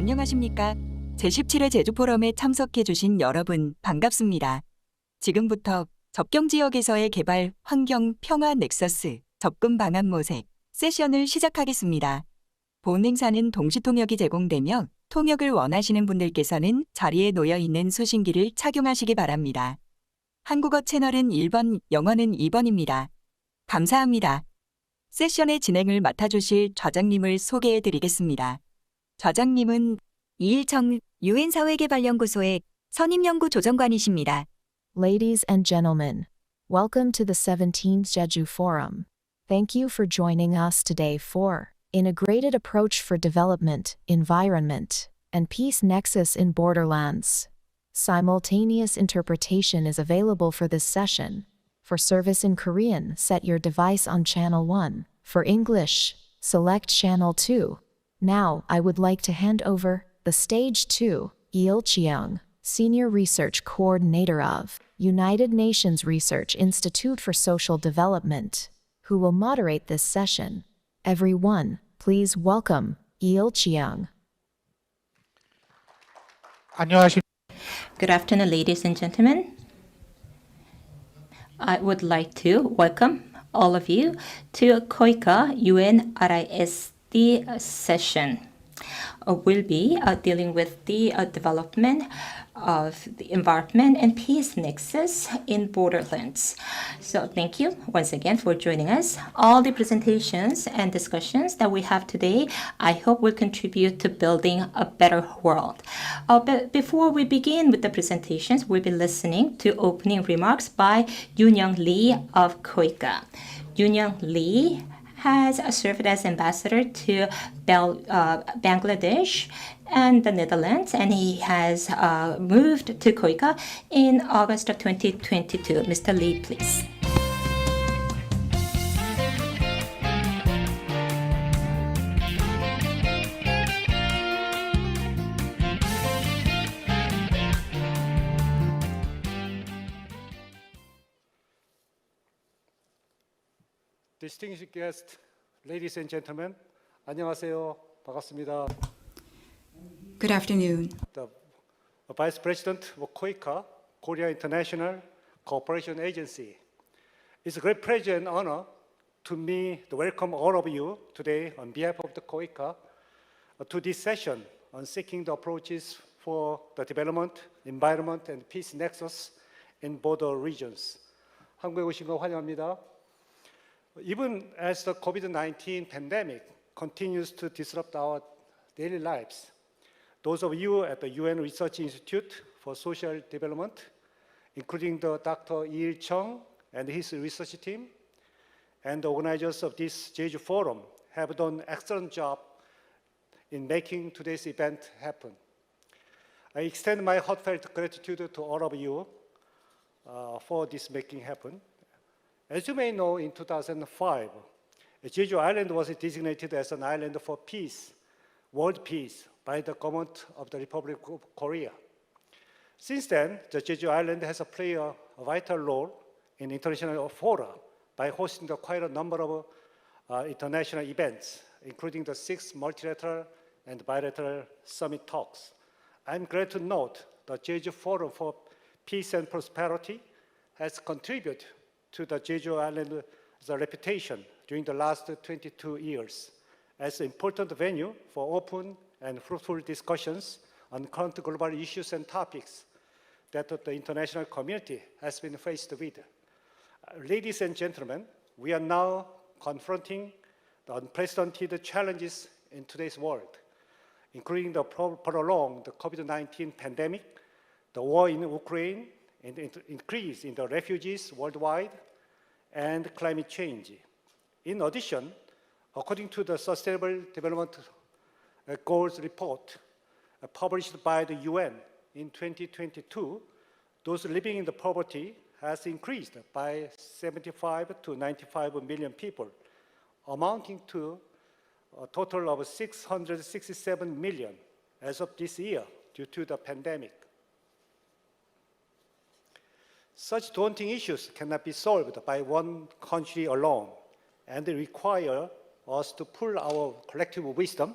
안녕하십니까? 제17회 제주 포럼에 참석해 주신 여러분 반갑습니다. 지금부터 접경 지역에서의 개발 환경 평화 넥서스 접근 방안 모색 세션을 시작하겠습니다. 본 행사는 동시 통역이 제공되며 통역을 원하시는 분들께서는 자리에 놓여 있는 수신기를 착용하시기 바랍니다. 한국어 채널은 1번, 영어는 2번입니다. 감사합니다. 세션의 진행을 맡아주실 좌장님을 소개해 드리겠습니다. 좌장님은 이일청 유엔사회개발연구소의 선임연구조정관이십니다. Ladies and gentlemen, welcome to the 17th Jeju Forum. Thank you for joining us today for Integrated Approach for Development, Environment, and Peace Nexus in Borderlands. Simultaneous interpretation is available for this session. For service in Korean, set your device on channel 1. For English, select channel 2. Now, I would like to hand over the stage to Il Cheong, Senior Research Coordinator of United Nations Research Institute for Social Development, who will moderate this session. Everyone, please welcome Il Cheong. 안녕하십니까. Good afternoon, ladies and gentlemen. I would like to welcome all of you to KOICA UNRISD session. We'll be dealing with the development of the environment and peace nexus in Borderlands. So thank you once again for joining us. All the presentations and discussions that we have today, I hope will contribute to building a better world. But before we begin with the presentations, we'll be listening to opening remarks by Yoon-young Lee of KOICA. Yoon-young Lee has served as ambassador to Bangladesh and the Netherlands, and he has moved to KOICA in August of 2022. Mr. Lee, please. Distinguished guests, ladies and gentlemen, 안녕하세요. 반갑습니다. Good afternoon. The Vice President of KOICA, Korea International Cooperation Agency. It's a great pleasure and honor to me to welcome all of you today on behalf of the KOICA to this session on seeking the approaches for the development, environment, and peace nexus in border regions. 한국에 오신 거 환영합니다. Even as the COVID-19 pandemic continues to disrupt our daily lives, those of you at the UN Research Institute for Social Development, including the Dr. Il Cheong and his research team, and the organizers of this Jeju Forum have done an excellent job in making today's event happen. I extend my heartfelt gratitude to all of you for this making happen. As you may know, in 2005, Jeju Island was designated as an island for peace, world peace, by the government of the Republic of Korea. Since then, the Jeju Island has played a vital role in international fora by hosting quite a number of international events, including the 6 multilateral and bilateral summit talks. I'm glad to note the Jeju Forum for Peace and Prosperity has contributed to the Jeju Island's reputation during the last 22 years as an important venue for open and fruitful discussions on current global issues and topics that the international community has been faced with. Ladies and gentlemen, we are now confronting the unprecedented challenges in today's world, including the prolonged COVID-19 pandemic, the war in Ukraine, and the increase in the refugees worldwide, and climate change. In addition, according to the Sustainable Development Goals report published by the UN in 2022, those living in the poverty has increased by 75 to 95 million people, amounting to a total of 667 million as of this year due to the pandemic. Such daunting issues cannot be solved by one country alone, and they require us to pull our collective wisdom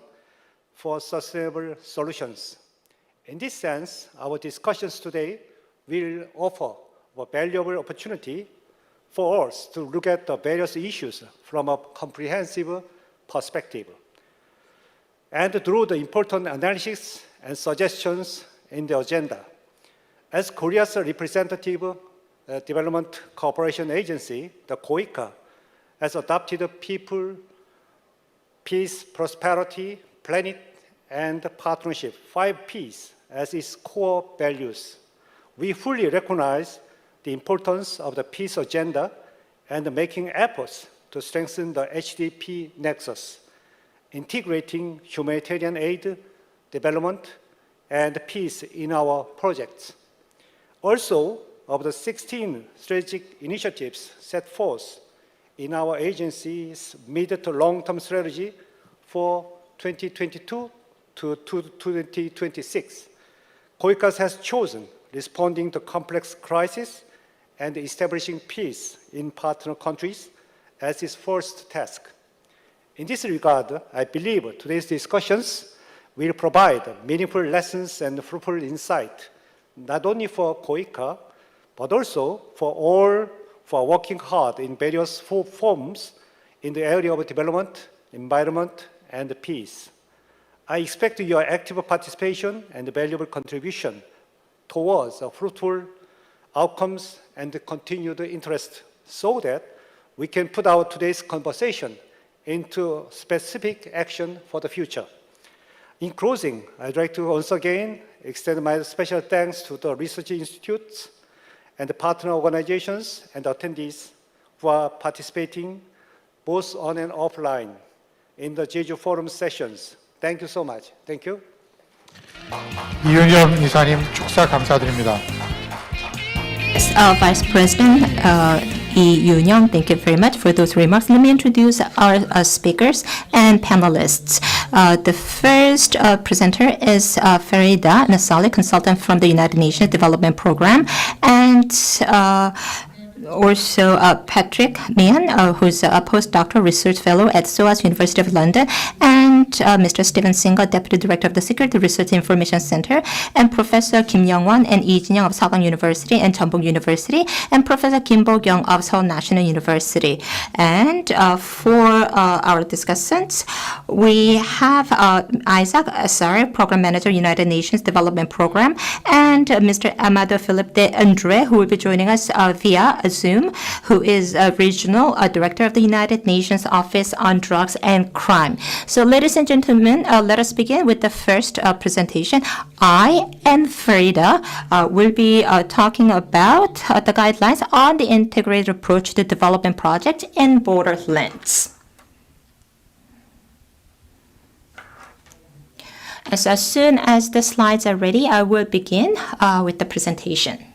for sustainable solutions. In this sense, our discussions today will offer a valuable opportunity for us to look at the various issues from a comprehensive perspective and through the important analysis and suggestions in the agenda. As Korea's representative development cooperation agency, the KOICA, has adopted people, peace, prosperity, planet, and partnership, 5 Ps, as its core values. We fully recognize the importance of the peace agenda and making efforts to strengthen the HDP Nexus, integrating humanitarian aid, development, and peace in our projects. Also, of the 16 strategic initiatives set forth in our agency's mid to long-term strategy for 2022 to 2026, KOICA has chosen responding to complex crises and establishing peace in partner countries as its first task. In this regard, I believe today's discussions will provide meaningful lessons and fruitful insight, not only for KOICA, but also for all who are working hard in various forms in the area of development, environment, and peace. I expect your active participation and valuable contribution towards fruitful outcomes and continued interest so that we can put our today's conversation into specific action for the future. In closing, I'd like to once again extend my special thanks to the research institutes and the partner organizations and attendees who are participating both on and offline in the Jeju Forum sessions. Thank you so much. Thank you. 이윤영 이사님 축사 감사드립니다. Yes, Vice President Lee Yoon-young, thank you very much for those remarks. Let me introduce our speakers and panelists. The first presenter is Farida Nasali, consultant from the United Nations Development Program, and also Patrick Meehan, who's a postdoctoral research fellow at SOAS University of London, and Mr. Stephen Singer, Deputy Director of the Security Research Information Center, and Professor Kim Young-won and Lee Jin-young of Sagang University and Jeonbuk University, and Professor Kim Bo-kyung of Seoul National University. And for our discussants, we have Isaac Asare, Program Manager, United Nations Development Program, and Mr. Amado Philippe de Andre, who will be joining us via Zoom, who is a Regional Director of the United Nations Office on Drugs and Crime. So, ladies and gentlemen, let us begin with the first presentation. I and Farida will be talking about the guidelines on the integrated approach to development projects in Borderlands. As soon as the slides are ready, I will begin with the presentation.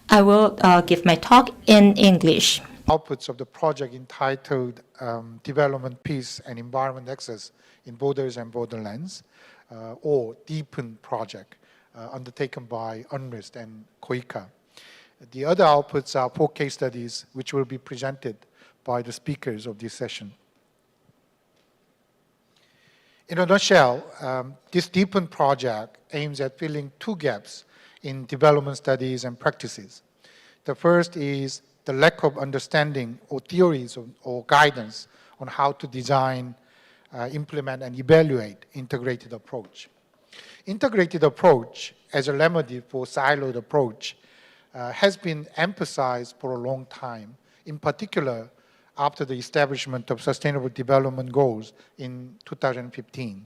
I will give my talk in English. Outputs of the project entitled Development, Peace and Environment Nexus in Borders and Borderlands, or DEEPEN project, undertaken by UNRISD and KOICA. The other outputs are 4 case studies which will be presented by the speakers of this session. In a nutshell, this DEEPEN project aims at filling 2 gaps in development studies and practices. The first is the lack of understanding or theories or guidance on how to design, implement, and evaluate integrated approach. Integrated approach as a remedy for siloed approach has been emphasized for a long time, in particular after the establishment of Sustainable Development Goals in 2015.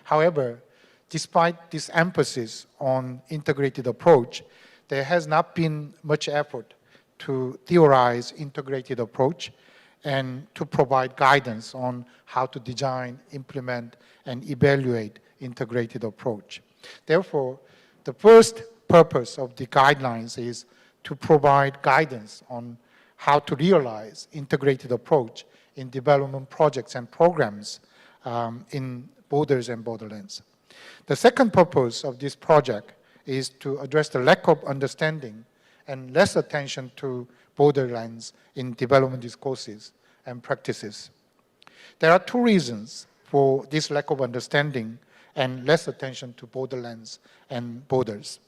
However, despite this emphasis on integrated approach, there has not been much effort to theorize integrated approach and to provide guidance on how to design, implement, and evaluate integrated approach. Therefore, the first purpose of the guidelines is to provide guidance on how to realize integrated approach in development projects and programs in Borders and Borderlands. The second purpose of this project is to address the lack of understanding and less attention to borderlands in development discourses and practices. There are 2 reasons for this lack of understanding and less attention to borderlands and borders.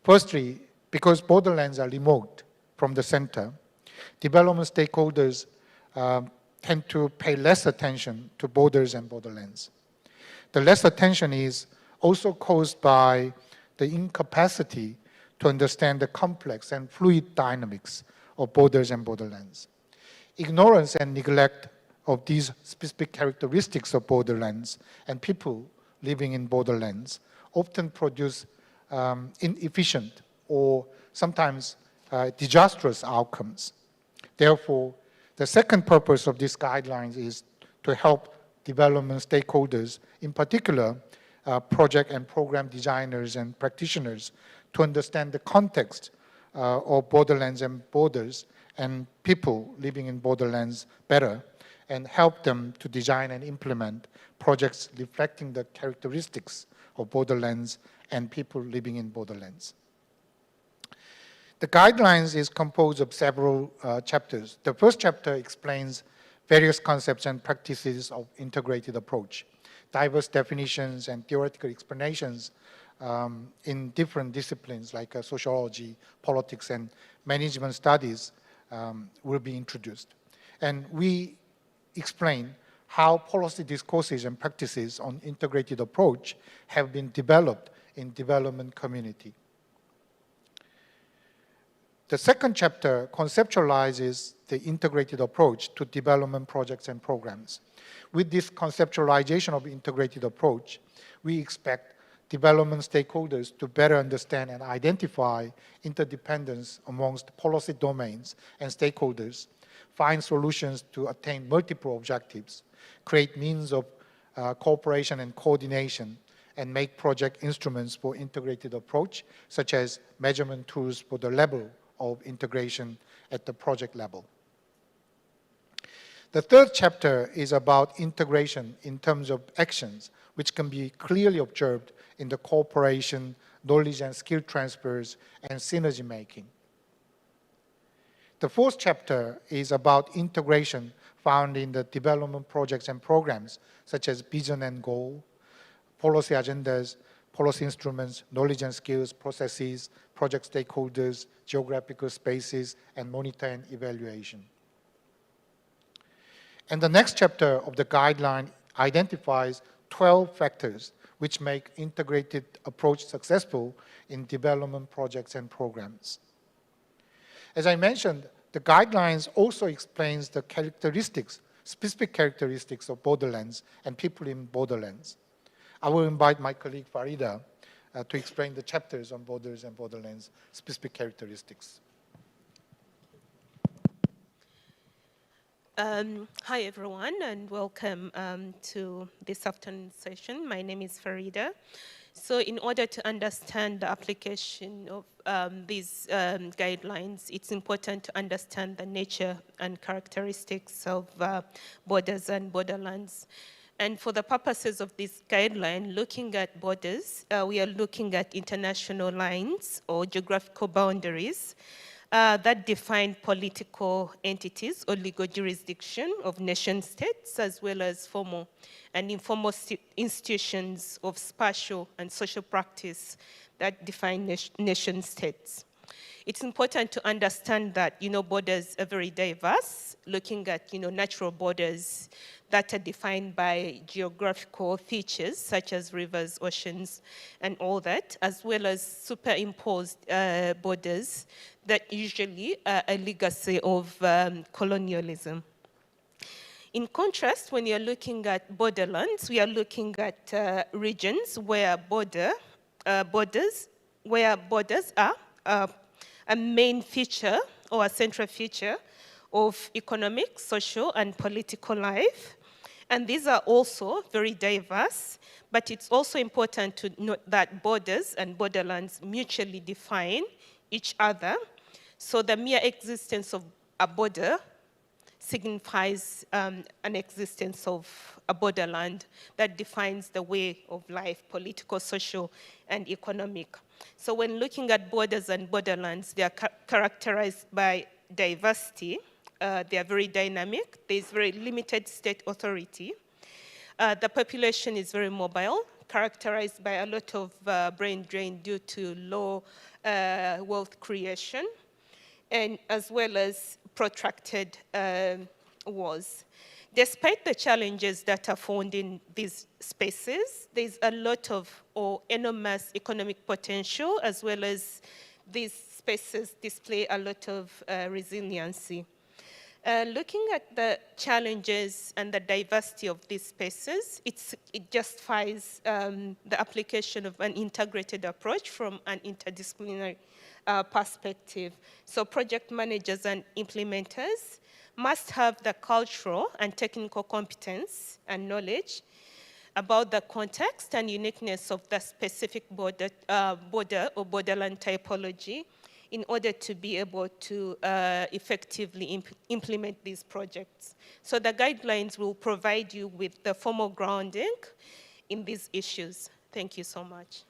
Firstly, because borderlands are remote from the center, development stakeholders tend to pay less attention to borders and borderlands. The less attention is also caused by the incapacity to understand the complex and fluid dynamics of borders and borderlands. Ignorance and neglect of these specific characteristics of borderlands and people living in borderlands often produce inefficient or sometimes disastrous outcomes. Therefore, the second purpose of these guidelines is to help development stakeholders, in particular project and program designers and practitioners, to understand the context of borderlands and borders and people living in borderlands better, and help them to design and implement projects reflecting the characteristics of borderlands and people living in borderlands. The guidelines is composed of several chapters. The first chapter explains various concepts and practices of integrated approach, diverse definitions and theoretical explanations in different disciplines like sociology, politics, and management studies will be introduced. And we explain how policy discourses and practices on integrated approach have been developed in development community. The second chapter conceptualizes the integrated approach to development projects and programs. With this conceptualization of integrated approach, we expect development stakeholders to better understand and identify interdependence amongst policy domains and stakeholders, find solutions to attain multiple objectives, create means of cooperation and coordination, and make project instruments for integrated approach, such as measurement tools for the level of integration at the project level. The third chapter is about integration in terms of actions, which can be clearly observed in the cooperation, knowledge and skill transfers, and synergy making. The fourth chapter is about integration found in the development projects and programs, such as vision and goal, policy agendas, policy instruments, knowledge and skills, processes, project stakeholders, geographical spaces, and monitor and evaluation. And the next chapter of the guideline identifies 12 factors which make integrated approach successful in development projects and programs. As I mentioned, the guidelines also explains the characteristics, specific characteristics of borderlands and people in borderlands. I will invite my colleague Farida to explain the chapters on borders and borderlands specific characteristics. Hi everyone, and welcome to this afternoon session. My name is Farida. So in order to understand the application of these guidelines, it's important to understand the nature and characteristics of borders and borderlands. And for the purposes of this guideline, looking at borders, we are looking at international lines or geographical boundaries that define political entities or legal jurisdiction of nation states, as well as formal and informal institutions of spatial and social practice that define nation states. It's important to understand that, borders are very diverse, looking at, natural borders that are defined by geographical features such as rivers, oceans, and all that, as well as superimposed borders that usually are a legacy of colonialism. In contrast, when you're looking at borderlands, we are looking at regions where borders are a main feature or a central feature of economic, social, and political life. And these are also very diverse, but it's also important to note that borders and borderlands mutually define each other. So the mere existence of a border signifies an existence of a borderland that defines the way of life, political, social, and economic. So when looking at borders and borderlands, they are characterized by diversity. They are very dynamic. There's very limited state authority. The population is very mobile, characterized by a lot of brain drain due to low wealth creation, and as well as protracted wars. Despite the challenges that are found in these spaces, there's a lot of or enormous economic potential, as well as these spaces display a lot of resiliency. Looking at the challenges and the diversity of these spaces, it justifies the application of an integrated approach from an interdisciplinary perspective. So project managers and implementers must have the cultural and technical competence and knowledge about the context and uniqueness of the specific border or borderland typology in order to be able to effectively implement these projects. So the guidelines will provide you with the formal grounding in these issues. Thank you so much.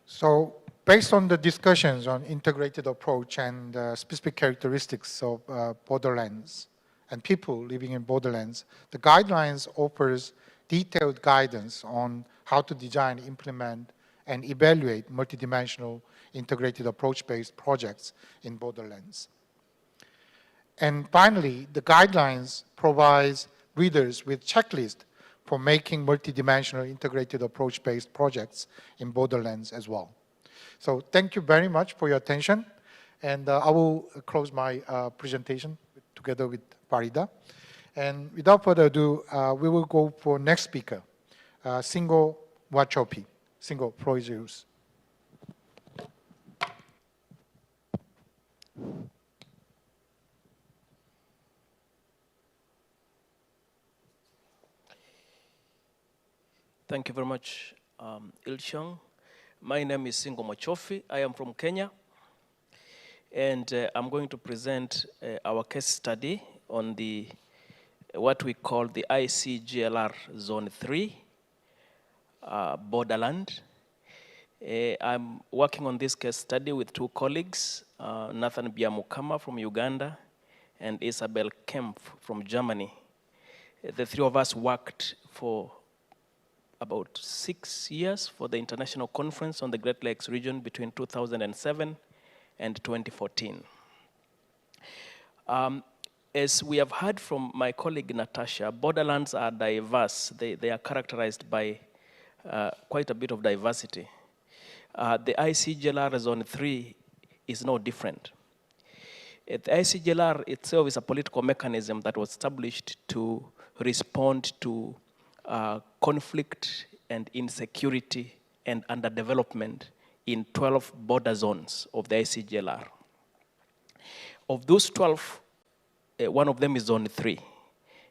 So based on the discussions on integrated approach and specific characteristics of borderlands and people living in borderlands, the guidelines offers detailed guidance on how to design, implement, and evaluate multidimensional integrated approach-based projects in borderlands. And finally, the guidelines provides readers with checklists for making multidimensional integrated approach-based projects in borderlands as well. So thank you very much for your attention. And I will close my presentation together with Farida. And without further ado, we will go for next speaker, Singo Wachopi. Singo, floor is yours. Thank you very much, Ilshang. My name is Singo Machofi. I am from Kenya. And I'm going to present our case study on the what we call the ICGLR Zone 3, Borderland. I'm working on this case study with two colleagues, Nathan Biamukama from Uganda and Isabel Kempf from Germany. The three of us worked for about 6 years for the International Conference on the Great Lakes region between 2007 and 2014. As we have heard from my colleague Natasha, borderlands are diverse. They are characterized by quite a bit of diversity. The ICGLR Zone 3 is no different. The ICGLR itself is a political mechanism that was established to respond to conflict and insecurity and underdevelopment in 12 border zones of the ICGLR. Of those 12, one of them is Zone 3.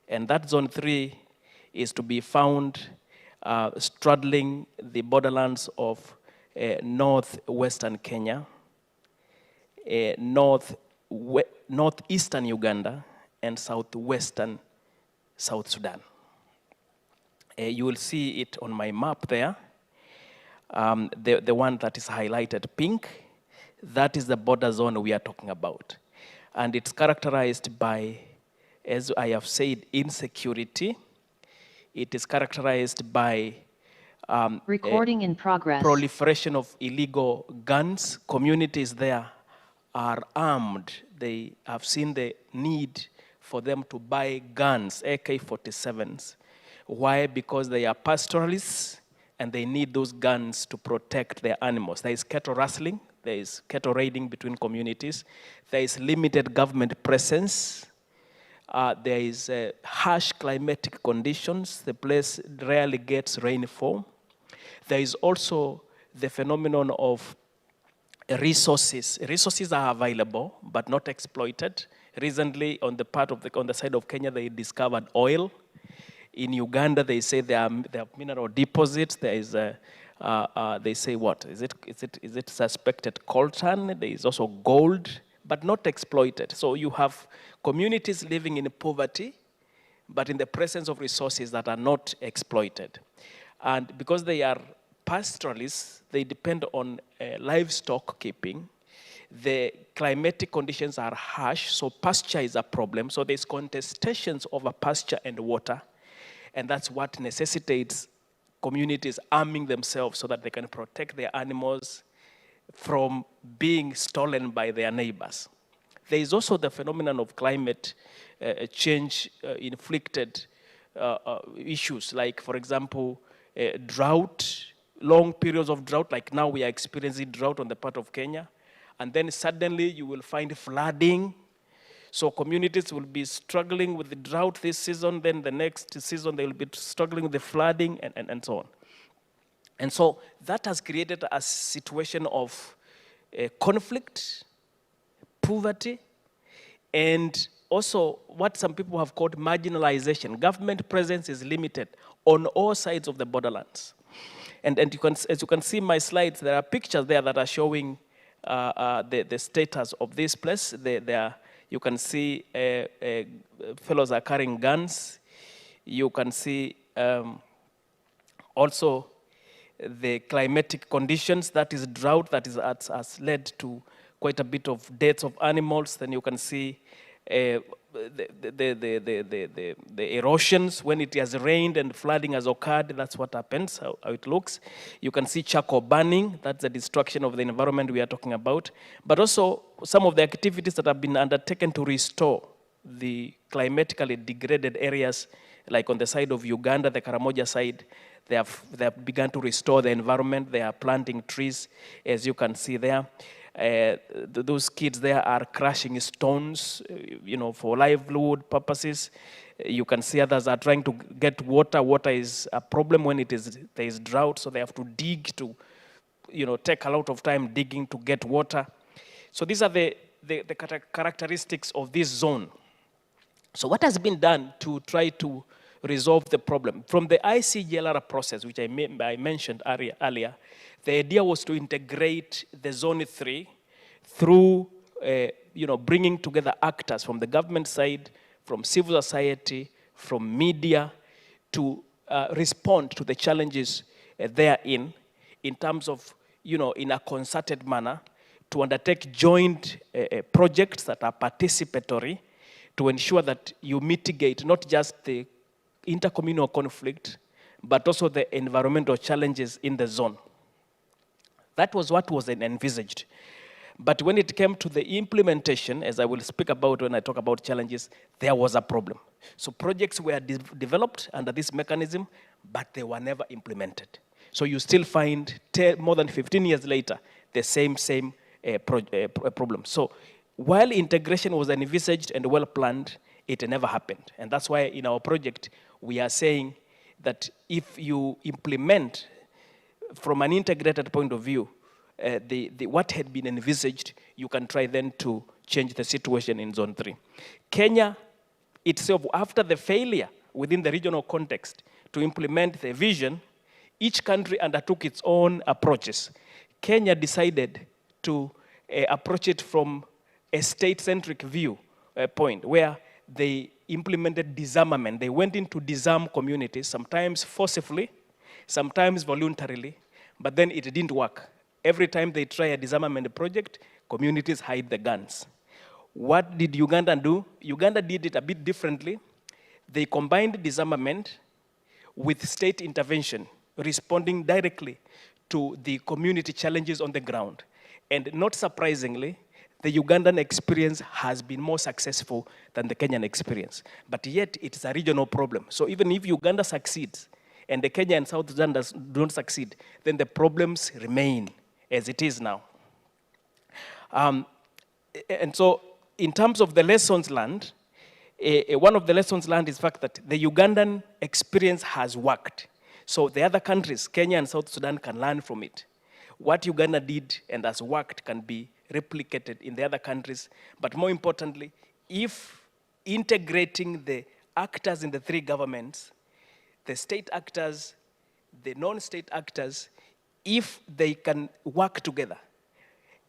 And that Zone 3 is to be found straddling the borderlands of northwestern Kenya, northeastern Uganda, and southwestern South Sudan. You will see it on my map there. The one that is highlighted pink, that is the border zone we are talking about. And it's characterized by, as I have said, insecurity. It is characterized by recording in progress. Proliferation of illegal guns. Communities there are armed. They have seen the need for them to buy guns, AK-47s. Why? Because they are pastoralists and they need those guns to protect their animals. There is cattle rustling, there is cattle raiding between communities, there is limited government presence, there is harsh climatic conditions, the place rarely gets rainfall. There is also the phenomenon of resources. Resources are available, but not exploited. Recently, on the side of Kenya, they discovered oil. In Uganda, they say there are mineral deposits. There is they say what? Is it suspected coltan? There is also gold, but not exploited. So you have communities living in poverty, but in the presence of resources that are not exploited. And because they are pastoralists, they depend on livestock keeping. The climatic conditions are harsh, so pasture is a problem. So there's contestations over pasture and water. And that's what necessitates communities arming themselves so that they can protect their animals from being stolen by their neighbors. There is also the phenomenon of climate change inflicted issues, like, for example, drought, long periods of drought, like now we are experiencing drought on the part of Kenya, and then suddenly you will find flooding. So communities will be struggling with the drought this season, then the next season they will be struggling with the flooding, and so on. And so that has created a situation of conflict, poverty, and also what some people have called marginalization. Government presence is limited on all sides of the borderlands. And you can, as you can see in my slides, there are pictures there that are showing the status of this place. You can see fellows are carrying guns. You can see also the climatic conditions, that is drought, that has led to quite a bit of deaths of animals. Then you can see the erosions when it has rained and flooding has occurred. That's what happens, how it looks. You can see charcoal burning. That's the destruction of the environment we are talking about. But also some of the activities that have been undertaken to restore the climatically degraded areas, like on the side of Uganda, the Karamoja side, they have begun to restore the environment. They are planting trees, as you can see there. Those kids there are crushing stones, for livelihood purposes. You can see others are trying to get water. Water is a problem when there is drought, so they have to dig to, take a lot of time digging to get water. So these are the characteristics of this zone. So what has been done to try to resolve the problem? From the ICGLR process, which I mentioned earlier, the idea was to integrate the Zone 3 through bringing together actors from the government side, from civil society, from media, to respond to the challenges therein, in terms of, in a concerted manner, to undertake joint projects that are participatory, to ensure that you mitigate not just the intercommunal conflict, but also the environmental challenges in the zone. That was what was envisaged. But when it came to the implementation, as I will speak about when I talk about challenges, there was a problem. So projects were developed under this mechanism, but they were never implemented. So you still find more than 15 years later, the same problem. So while integration was envisaged and well planned, it never happened. And that's why in our project, we are saying that if you implement from an integrated point of view, what had been envisaged, you can try then to change the situation in Zone 3. Kenya itself, after the failure within the regional context to implement the vision, each country undertook its own approaches. Kenya decided to approach it from a state-centric view point, where they implemented disarmament. They went in to disarm communities, sometimes forcibly, sometimes voluntarily, but then it didn't work. Every time they try a disarmament project, communities hide the guns. What did Uganda do? Uganda did it a bit differently. They combined disarmament with state intervention, responding directly to the community challenges on the ground. And not surprisingly, the Ugandan experience has been more successful than the Kenyan experience. But yet, it's a regional problem. So even if Uganda succeeds, and the Kenya and South Sudan don't succeed, then the problems remain as it is now. And so in terms of the lessons learned, one of the lessons learned is the fact that the Ugandan experience has worked. So the other countries, Kenya and South Sudan, can learn from it. What Uganda did and has worked can be replicated in the other countries. But more importantly, if integrating the actors in the three governments, the state actors, the non-state actors, if they can work together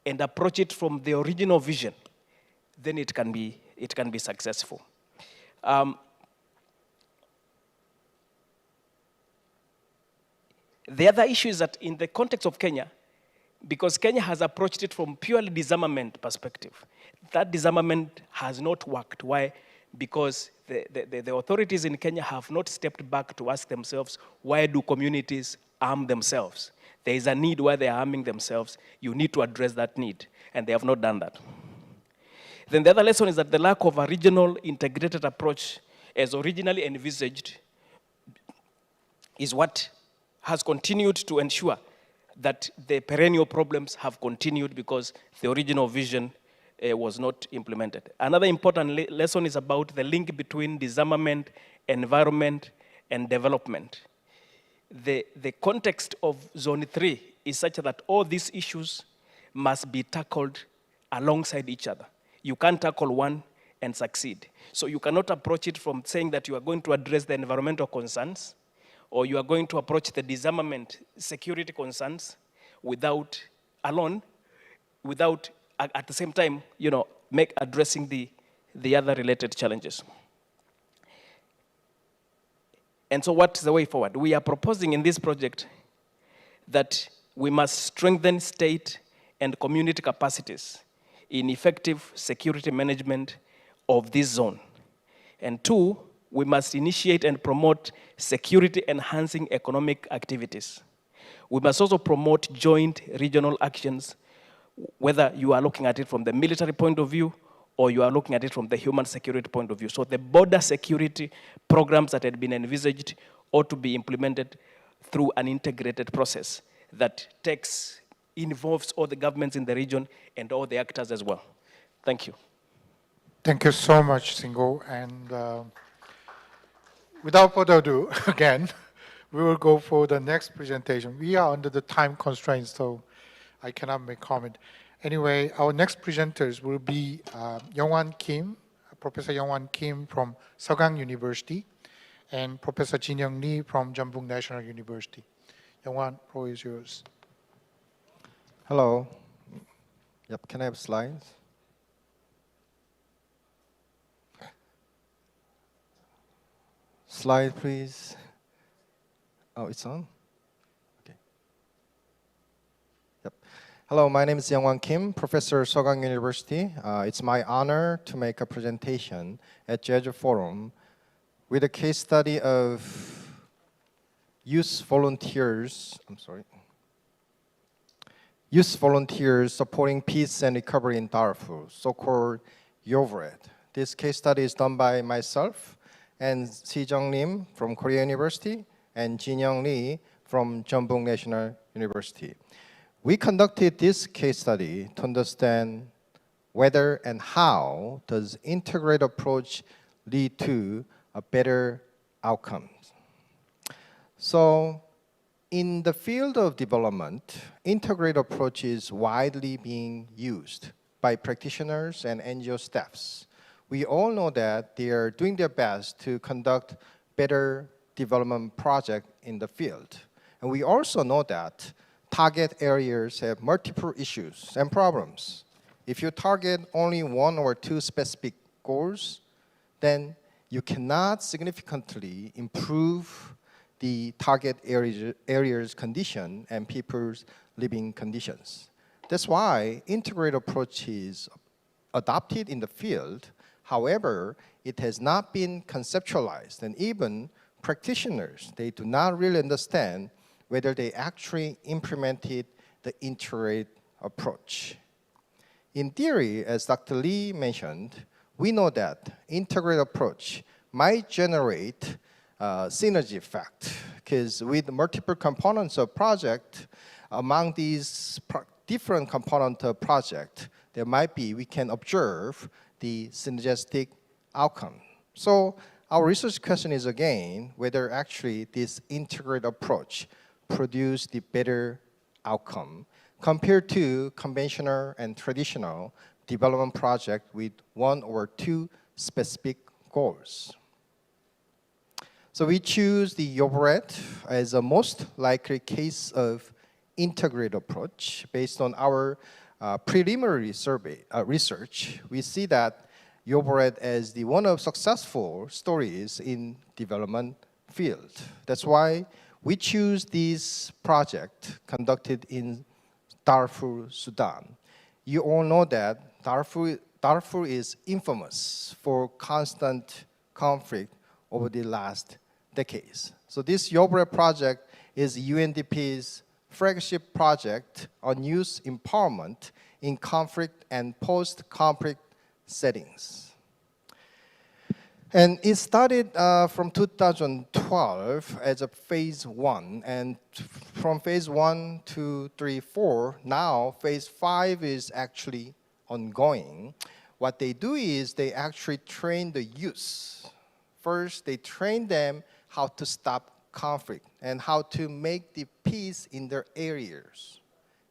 and approach it from the original vision, then it can be successful. The other issue is that in the context of Kenya, because Kenya has approached it from purely disarmament perspective, that disarmament has not worked. Why? because the authorities in Kenya have not stepped back to ask themselves, why do communities arm themselves? There is a need why they are arming themselves. You need to address that need, and they have not done that. Then the other lesson is that the lack of a regional integrated approach as originally envisaged is what has continued to ensure that the perennial problems have continued because the original vision was not implemented. Another important lesson is about the link between disarmament, environment, and development. The context of Zone 3 is such that all these issues must be tackled alongside each other. You can't tackle one and succeed. So you cannot approach it from saying that you are going to address the environmental concerns, or you are going to approach the disarmament security concerns without at the same time, addressing the other related challenges. And so what's the way forward? We are proposing in this project that we must strengthen state and community capacities in effective security management of this zone. And two, we must initiate and promote security-enhancing economic activities. We must also promote joint regional actions, whether you are looking at it from the military point of view or you are looking at it from the human security point of view. So the border security programs that had been envisaged ought to be implemented through an integrated process that involves all the governments in the region and all the actors as well. Thank you. Thank you so much, Singo. And without further ado, again, we will go for the next presentation. We are under the time constraints, so I cannot make comment. Anyway, our next presenters will be Youngwan Kim, Professor Youngwan Kim from Seogang University, and Professor Jinyoung Lee from Jeonbuk National University. Youngwan, floor is yours. Hello. Yep, can I have slides? Slide, please. Oh, it's on? Okay. Yep. Hello, my name is Youngwan Kim, Professor Seogang University. It's my honor to make a presentation at Jeju Forum with a case study of youth volunteers supporting peace and recovery in Darfur, so-called YOVRED. This case study is done by myself and Si-jung Lim from Korea University and Jinyoung Lee from Jeonbuk National University. We conducted this case study to understand whether and how does integrated approach lead to a better outcome. So, in the field of development, integrated approach is widely being used by practitioners and NGO staffs. We all know that they are doing their best to conduct better development projects in the field. And we also know that target areas have multiple issues and problems. If you target only one or two specific goals, then you cannot significantly improve the target area's condition and people's living conditions. That's why integrated approach is adopted in the field. However, it has not been conceptualized, and even practitioners, they do not really understand whether they actually implemented the integrated approach. In theory, as Dr. Lee mentioned, we know that integrated approach might generate synergy effect, because with multiple components of project, among these different component of project, we can observe the synergistic outcome. So our research question is again, whether actually this integrated approach produce the better outcome compared to conventional and traditional development project with one or two specific goals. So we choose the YOVRED as a most likely case of integrated approach. Based on our preliminary research, we see that YOVRED as the one of successful stories in development field. That's why we choose this project conducted in Darfur, Sudan. You all know that Darfur Darfur is infamous for constant conflict over the last decades. So this Yobre project is UNDP's flagship project on youth empowerment in conflict and post-conflict settings. And it started from 2012 as a phase 1, and from phase 1, 2, 3, 4, now phase 5 is actually ongoing. What they do is they actually train the youth. First, they train them how to stop conflict and how to make the peace in their areas.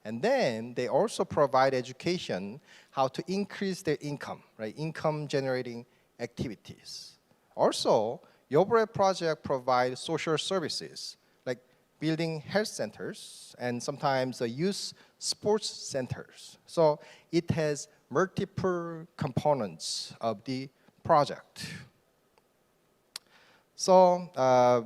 And then they also provide education how to increase their income, right? Income generating activities. Also, Yobre project provides social services like building health centers and sometimes youth sports centers. So it has multiple components of the project. So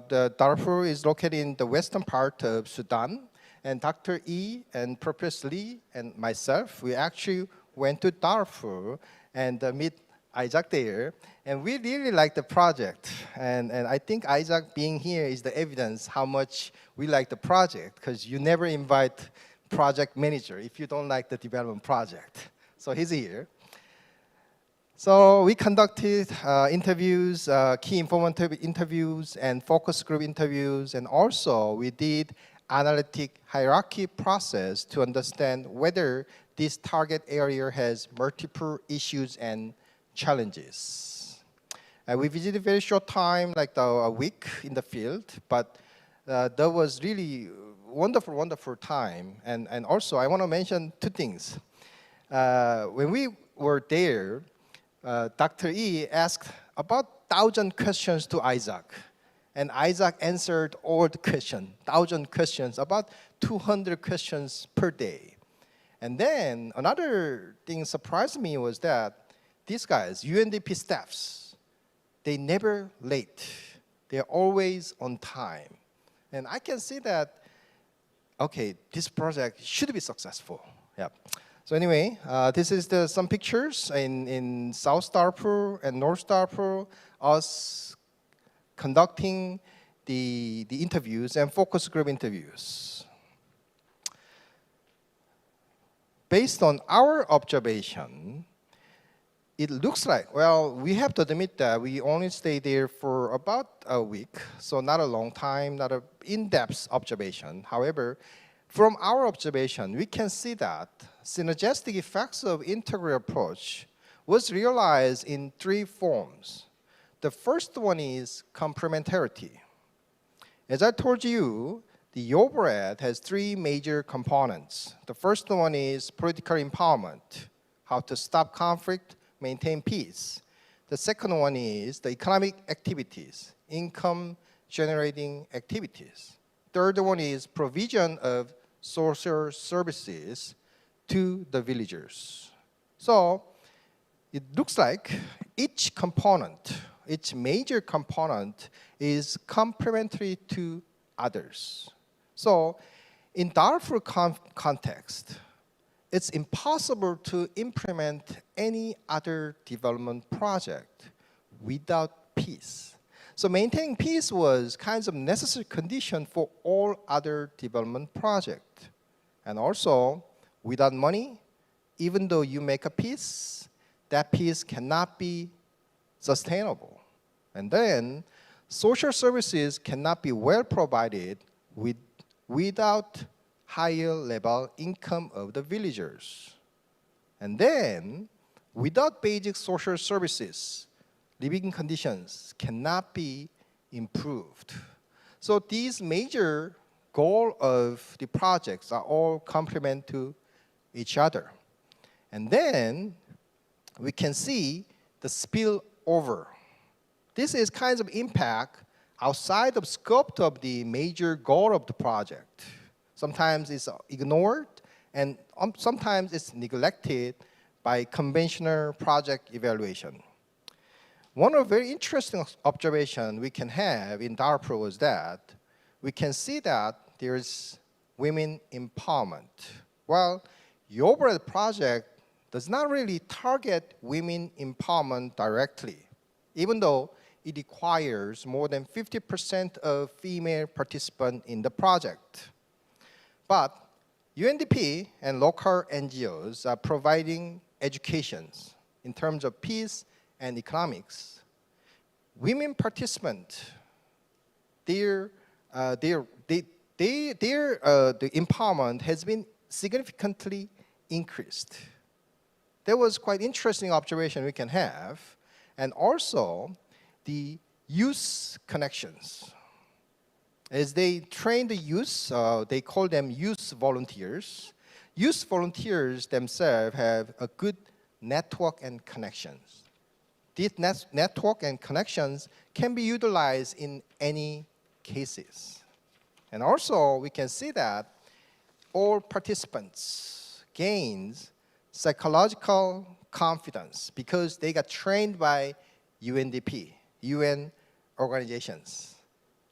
the Darfur is located in the western part of Sudan, and Dr. E and Professor Lee and myself, we actually went to Darfur and meet Isaac there, and we really like the project. And I think Isaac being here is the evidence how much we like the project, because you never invite project manager if you don't like the development project. So he's here. So we conducted interviews, key informative interviews, and focus group interviews, and also we did analytic hierarchy process to understand whether this target area has multiple issues and challenges. We visited very short time, like a week in the field, but that was really wonderful, wonderful time. And also I want to mention two things. When we were there, Dr. E asked about 1,000 questions to Isaac. And Isaac answered all the questions, 1,000 questions, about 200 questions per day. And then another thing surprised me was that these guys, UNDP staffs, they never late. They're always on time. And I can see that, okay, this project should be successful. Yeah. So anyway, this is some pictures in South Darfur and North Darfur, us conducting the interviews and focus group interviews. Based on our observation, it looks like, well, we have to admit that we only stayed there for about a week, so not a long time, not an in-depth observation. However, from our observation, we can see that synergistic effects of integrated approach was realized in 3 forms. The first one is complementarity. As I told you, the Yobre has 3 major components. The first one is political empowerment, how to stop conflict, maintain peace. The second one is the economic activities, income generating activities. Third one is provision of social services to the villagers. So it looks like each component, each major component is complementary to others. So in Darfur context, it's impossible to implement any other development project without peace. So maintaining peace was kind of necessary condition for all other development projects. And also, without money, even though you make a peace, that peace cannot be sustainable. And then, social services cannot be well provided without higher level income of the villagers. And then, without basic social services, living conditions cannot be improved. So these major goals of the projects are all complement to each other. And then we can see the spillover. This is kind of impact outside of scope of the major goal of the project. Sometimes it's ignored, and sometimes it's neglected by conventional project evaluation. One of the very interesting observations we can have in Darfur was that we can see that there's women empowerment. Well, Yobre project does not really target women empowerment directly, even though it requires more than 50% of female participants in the project. But UNDP and local NGOs are providing educations in terms of peace and economics. Women participants, the empowerment has been significantly increased. That was quite interesting observation we can have. And also the youth connections. As they train the youth, they call them youth volunteers. Youth volunteers themselves have a good network and connections. These network and connections can be utilized in any cases. And also, we can see that all participants gains psychological confidence because they got trained by UNDP, UN organizations.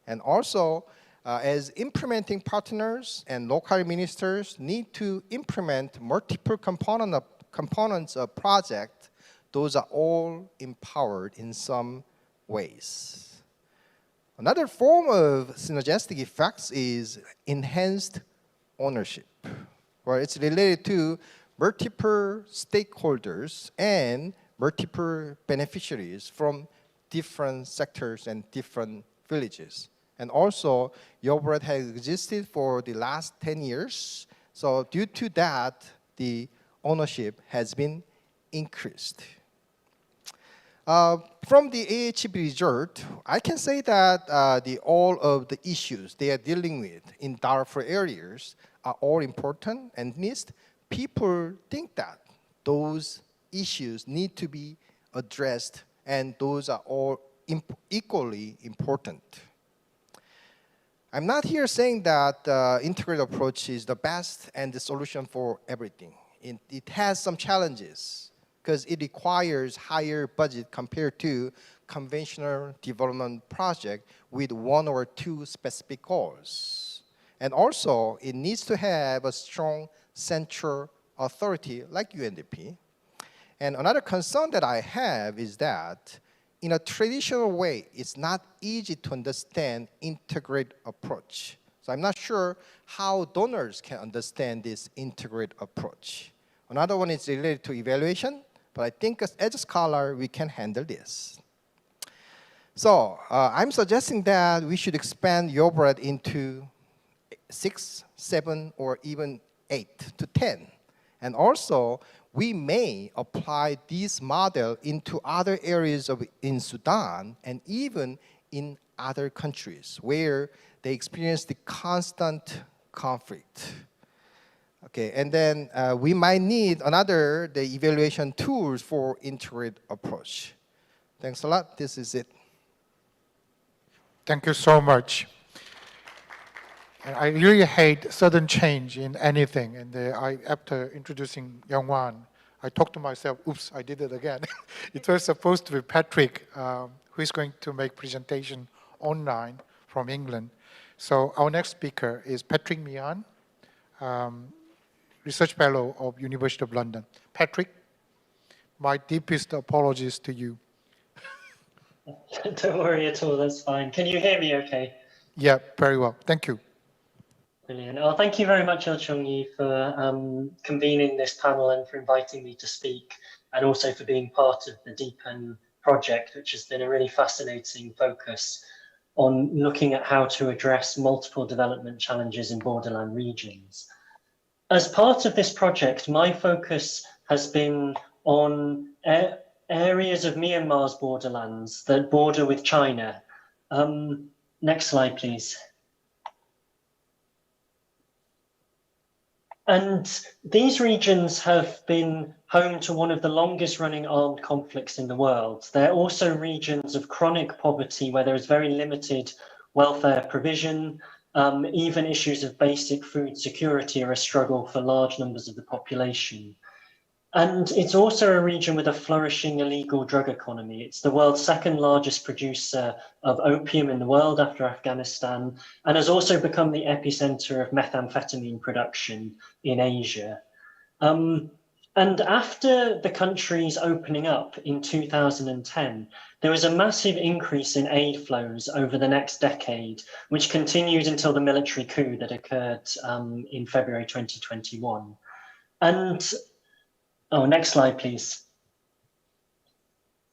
And also, as implementing partners and local ministers need to implement multiple components of project, those are all empowered in some ways. Another form of synergistic effects is enhanced ownership, where it's related to multiple stakeholders and multiple beneficiaries from different sectors and different villages. And also, Yobrat has existed for the last 10 years. So due to that, the ownership has been increased. From the AHB result, I can say that all of the issues they are dealing with in Darfur areas are all important, and at least people think that those issues need to be addressed, and those are all equally important. I'm not here saying that integrated approach is the best and the solution for everything. It has some challenges because it requires higher budget compared to conventional development project with one or two specific goals. And also, it needs to have a strong central authority like UNDP. And another concern that I have is that in a traditional way, it's not easy to understand integrated approach. So I'm not sure how donors can understand this integrated approach. Another one is related to evaluation, but I think as a scholar, we can handle this. So I'm suggesting that we should expand Yobrat into 6, 7, or even 8 to 10. And also, we may apply this model into other areas in Sudan and even in other countries where they experience the constant conflict. Okay, and then we might need the evaluation tools for integrated approach. Thanks a lot. This is it. Thank you so much. And I really hate sudden change in anything. And after introducing Youngwan, I talked to myself, oops, I did it again. It was supposed to be Patrick, who is going to make presentation online from England. So our next speaker is Patrick Mian, Research Fellow of University of London. Patrick, my deepest apologies to you. Don't worry at all, that's fine. Can you hear me okay? Yeah, very well. Thank you. Brilliant. Oh, thank you very much, Il Chung-yi, for convening this panel and for inviting me to speak, and also for being part of the Deepen project, which has been a really fascinating focus on looking at how to address multiple development challenges in borderland regions. As part of this project, my focus has been on areas of Myanmar's borderlands that border with China. Next slide, please. And these regions have been home to one of the longest running armed conflicts in the world. They're also regions of chronic poverty where there is very limited welfare provision. Even issues of basic food security are a struggle for large numbers of the population. And it's also a region with a flourishing illegal drug economy. It's the world's second largest producer of opium in the world after Afghanistan, and has also become the epicenter of methamphetamine production in Asia. And And after the country's opening up in 2010, there was a massive increase in aid flows over the next decade, which continued until the military coup that occurred in February 2021. And, oh, next slide, please.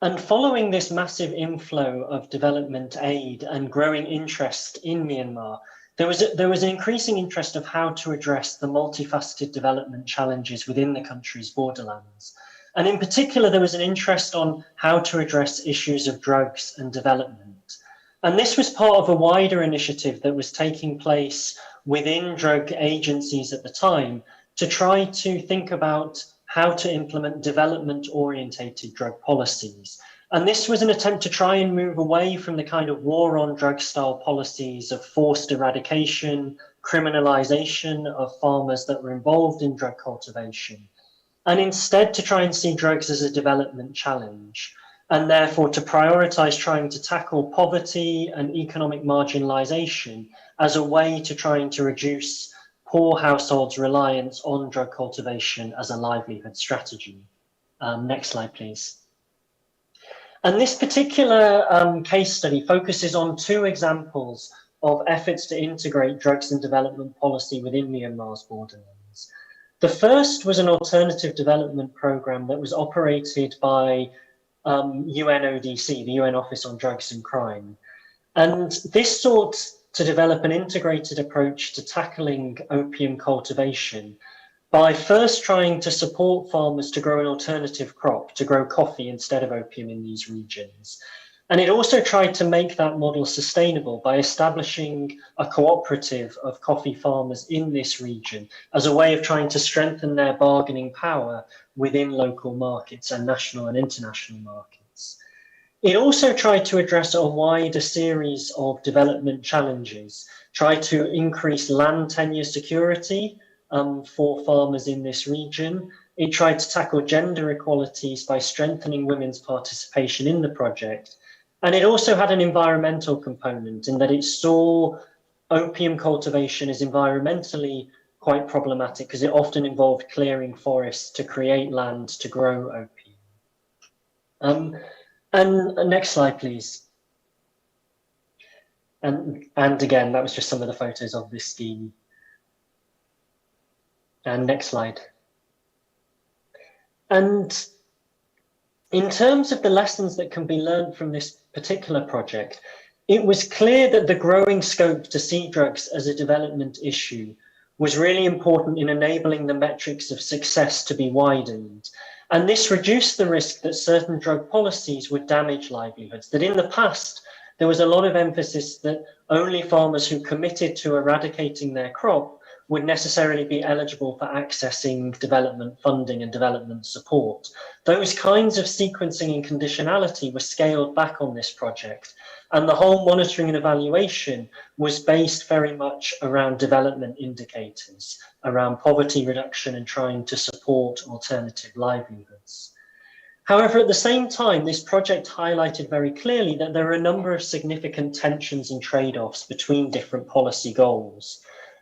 And following this massive inflow of development aid and growing interest in Myanmar, there was an increasing interest of how to address the multifaceted development challenges within the country's borderlands. And in particular, there was an interest on how to address issues of drugs and development. And this was part of a wider initiative that was taking place within drug agencies at the time to try to think about how to implement development-orientated drug policies. And this was an attempt to try and move away from the kind of war on drug style policies of forced eradication, criminalization of farmers that were involved in drug cultivation, and instead to try and see drugs as a development challenge, and therefore to prioritize trying to tackle poverty and economic marginalization as a way to trying to reduce poor households' reliance on drug cultivation as a livelihood strategy. Next slide, please. And this particular case study focuses on two examples of efforts to integrate drugs and development policy within Myanmar's borderlands. The first was an alternative development program that was operated by UNODC, the UN Office on Drugs and Crime. And this sought to develop an integrated approach to tackling opium cultivation by first trying to support farmers to grow an alternative crop, to grow coffee instead of opium in these regions. And it also tried to make that model sustainable by establishing a cooperative of coffee farmers in this region as a way of trying to strengthen their bargaining power within local markets and national and international markets. It also tried to address a wider series of development challenges, tried to increase land tenure security for farmers in this region. It tried to tackle gender inequalities by strengthening women's participation in the project. And it also had an environmental component in that it saw opium cultivation as environmentally quite problematic because it often involved clearing forests to create land to grow opium. And next slide, please. And again, that was just some of the photos of this scheme. And next slide. And in terms of the lessons that can be learned from this particular project, it was clear that the growing scope to see drugs as a development issue was really important in enabling the metrics of success to be widened. And this reduced the risk that certain drug policies would damage livelihoods, that in the past, there was a lot of emphasis that only farmers who committed to eradicating their crop would necessarily be eligible for accessing development funding and development support. Those kinds of sequencing and conditionality were scaled back on this project, and the whole monitoring and evaluation was based very much around development indicators, around poverty reduction and trying to support alternative livelihoods. However, at the same time, this project highlighted very clearly that there are a number of significant tensions and trade-offs between different policy goals.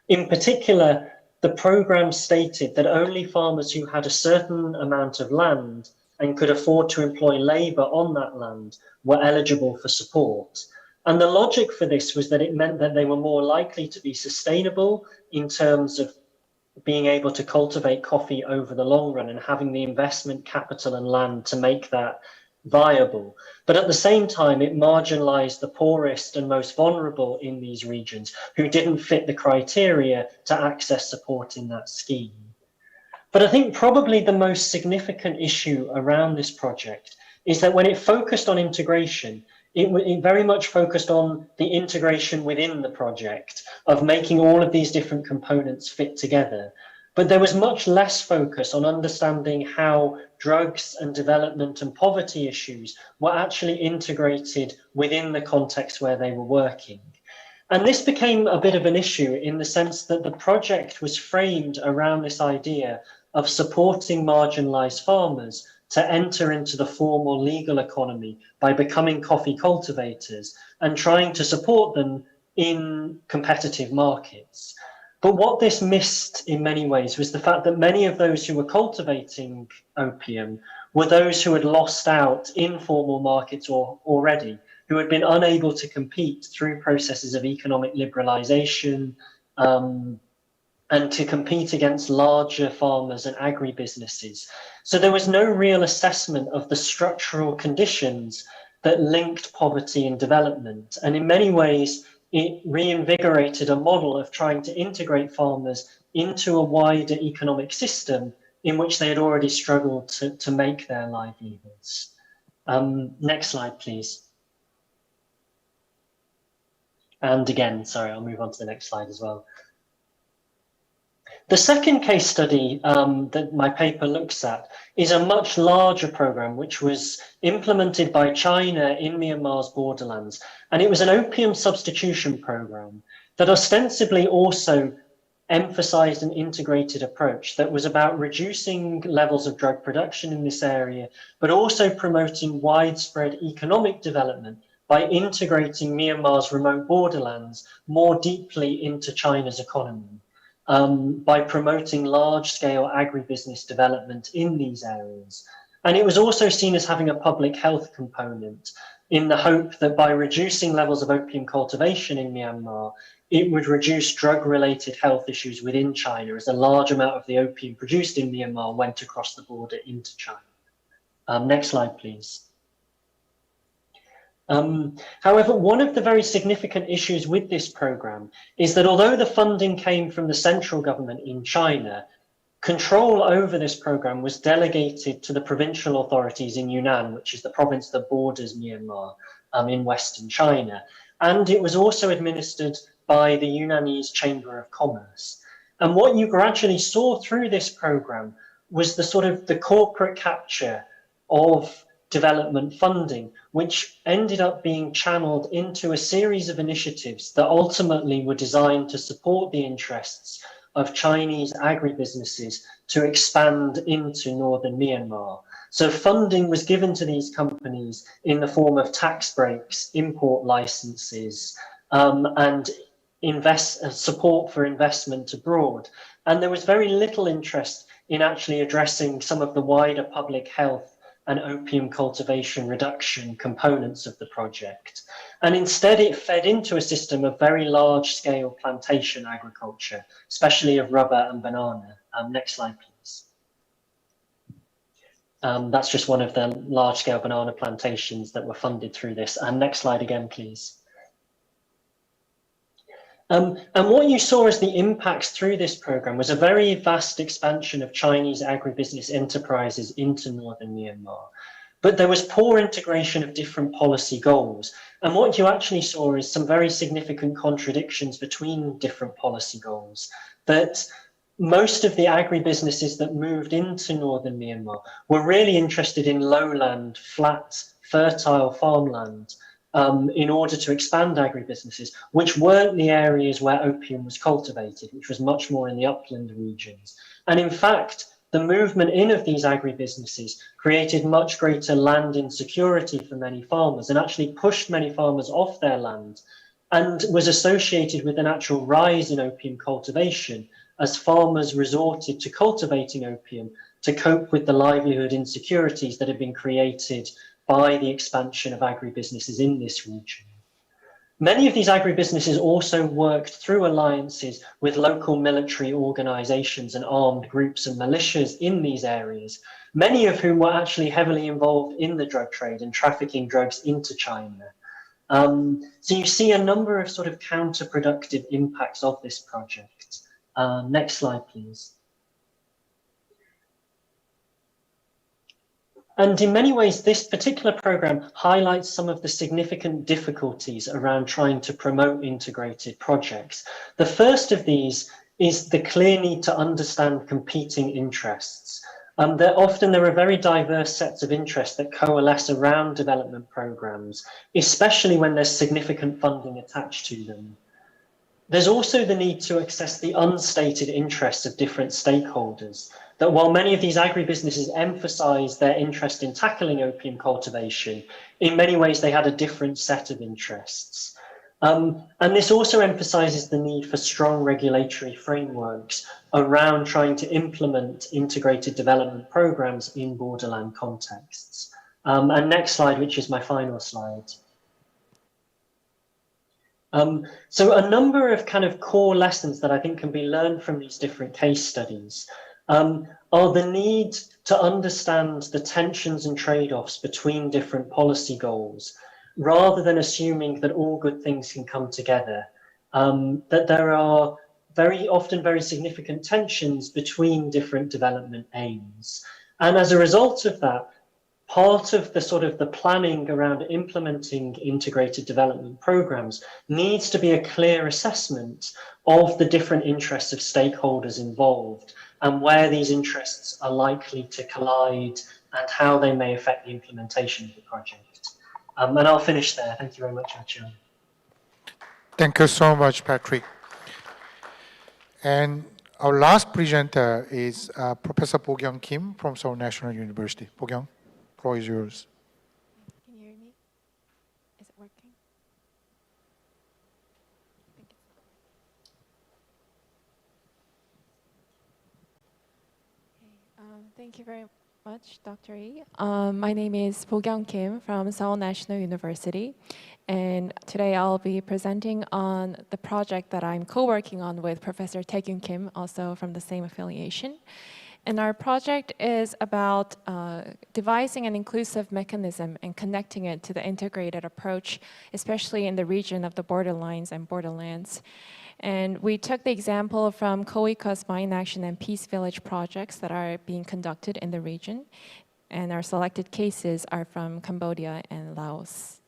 In particular, the programme stated that only farmers who had a certain amount of land and could afford to employ labour on that land were eligible for support. And the logic for this was that it meant that they were more likely to be sustainable in terms of being able to cultivate coffee over the long run and having the investment capital and land to make that viable. But at the same time, it marginalized the poorest and most vulnerable in these regions who didn't fit the criteria to access support in that scheme. But I think probably the most significant issue around this project is that when it focused on integration, it very much focused on the integration within the project of making all of these different components fit together. But there was much less focus on understanding how drugs and development and poverty issues were actually integrated within the context where they were working. And this became a bit of an issue in the sense that the project was framed around this idea of supporting marginalized farmers to enter into the formal legal economy by becoming coffee cultivators and trying to support them in competitive markets. But what this missed in many ways was the fact that many of those who were cultivating opium were those who had lost out in formal markets already, who had been unable to compete through processes of economic liberalization, and to compete against larger farmers and agribusinesses. So there was no real assessment of the structural conditions that linked poverty and development. And in many ways, it reinvigorated a model of trying to integrate farmers into a wider economic system in which they had already struggled to make their livelihoods. Next slide, please. And again, sorry, I'll move on to the next slide as well. The second case study that my paper looks at is a much larger program which was implemented by China in Myanmar's borderlands. And it was an opium substitution program that ostensibly also emphasized an integrated approach that was about reducing levels of drug production in this area, but also promoting widespread economic development by integrating Myanmar's remote borderlands more deeply into China's economy. By promoting large-scale agribusiness development in these areas. And it was also seen as having a public health component in the hope that by reducing levels of opium cultivation in Myanmar, it would reduce drug-related health issues within China as a large amount of the opium produced in Myanmar went across the border into China. Next slide, please. However, one of the very significant issues with this program is that although the funding came from the central government in China, control over this program was delegated to the provincial authorities in Yunnan, which is the province that borders Myanmar in Western China. And it was also administered by the Yunnanese Chamber of Commerce. And what you gradually saw through this program was the corporate capture of development funding, which ended up being channeled into a series of initiatives that ultimately were designed to support the interests of Chinese agribusinesses to expand into northern Myanmar. So funding was given to these companies in the form of tax breaks, import licenses, and support for investment abroad. And there was very little interest in actually addressing some of the wider public health and opium cultivation reduction components of the project. And instead it fed into a system of very large scale plantation agriculture, especially of rubber and banana. Next slide, please. That's just one of the large scale banana plantations that were funded through this. And next slide again, please. And what you saw as the impacts through this program was a very vast expansion of Chinese agribusiness enterprises into northern Myanmar. But there was poor integration of different policy goals. And what you actually saw is some very significant contradictions between different policy goals. That most of the agribusinesses that moved into northern Myanmar were really interested in lowland, flat, fertile farmland. In order to expand agribusinesses, which weren't the areas where opium was cultivated, which was much more in the upland regions. And in fact, the movement in of these agribusinesses created much greater land insecurity for many farmers and actually pushed many farmers off their land and was associated with an actual rise in opium cultivation as farmers resorted to cultivating opium to cope with the livelihood insecurities that had been created by the expansion of agribusinesses in this region. Many of these agribusinesses also worked through alliances with local military organizations and armed groups and militias in these areas, many of whom were actually heavily involved in the drug trade and trafficking drugs into China. So you see a number of counterproductive impacts of this project. Next slide, please. And in many ways, this particular program highlights some of the significant difficulties around trying to promote integrated projects. The first of these is the clear need to understand competing interests. There are very diverse sets of interests that coalesce around development programs, especially when there's significant funding attached to them. There's also the need to access the unstated interests of different stakeholders, that while many of these agribusinesses emphasize their interest in tackling opium cultivation, in many ways they had a different set of interests. And this also emphasizes the need for strong regulatory frameworks around trying to implement integrated development programs in borderland contexts. And next slide, which is my final slide. So a number of kind of core lessons that I think can be learned from these different case studies are the need to understand the tensions and trade-offs between different policy goals, rather than assuming that all good things can come together, that there are very often very significant tensions between different development aims. And as a result of that, part of the sort of the planning around implementing integrated development programs needs to be a clear assessment of the different interests of stakeholders involved and where these interests are likely to collide and how they may affect the implementation of the project. And I'll finish there. Thank you very much, Archie. Thank you so much, Patrick. And our last presenter is Professor Bo-kyung Kim from Seoul National University. Bo-kyung, floor is yours. Can you hear me? Is it working? Thank you very much, Dr. Yi. My name is Bo-kyung Kim from Seoul National University, and today I'll be presenting on the project that I'm co-working on with Professor Taekyun Kim, also from the same affiliation. And our project is about devising an inclusive mechanism and connecting it to the integrated approach, especially in the region of the borderlines and borderlands. And we took the example from KOICA's Mine Action and Peace Village projects that are being conducted in the region. And our selected cases are from Cambodia and Laos.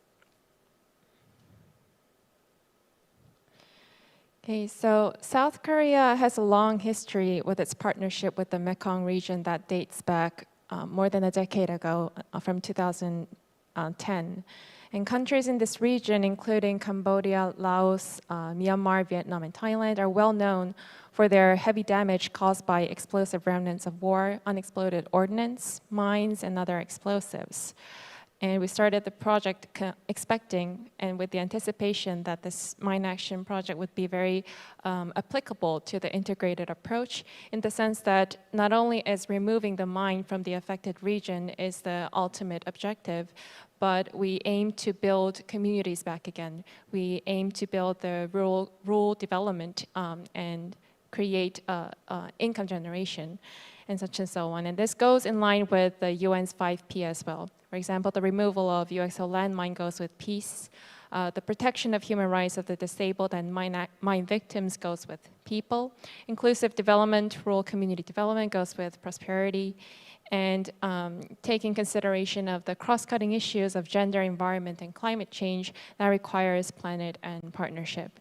Okay, so South Korea has a long history with its partnership with the Mekong region that dates back more than a decade ago, from 2010. And countries in this region, including Cambodia, Laos, Myanmar, Vietnam, and Thailand, are well known for their heavy damage caused by explosive remnants of war, unexploded ordnance, mines, and other explosives. And we started the project expecting and with the anticipation that this mine action project would be very applicable to the integrated approach, in the sense that not only is removing the mine from the affected region is the ultimate objective, but we aim to build communities back again. We aim to build the rural development and create income generation and such and so on. And this goes in line with the UN's 5P as well. For example, the removal of UXO landmine goes with peace. The protection of human rights of the disabled and mine victims goes with people. Inclusive development, rural community development goes with prosperity. And taking consideration of the cross-cutting issues of gender, environment, and climate change, that requires planet and partnership.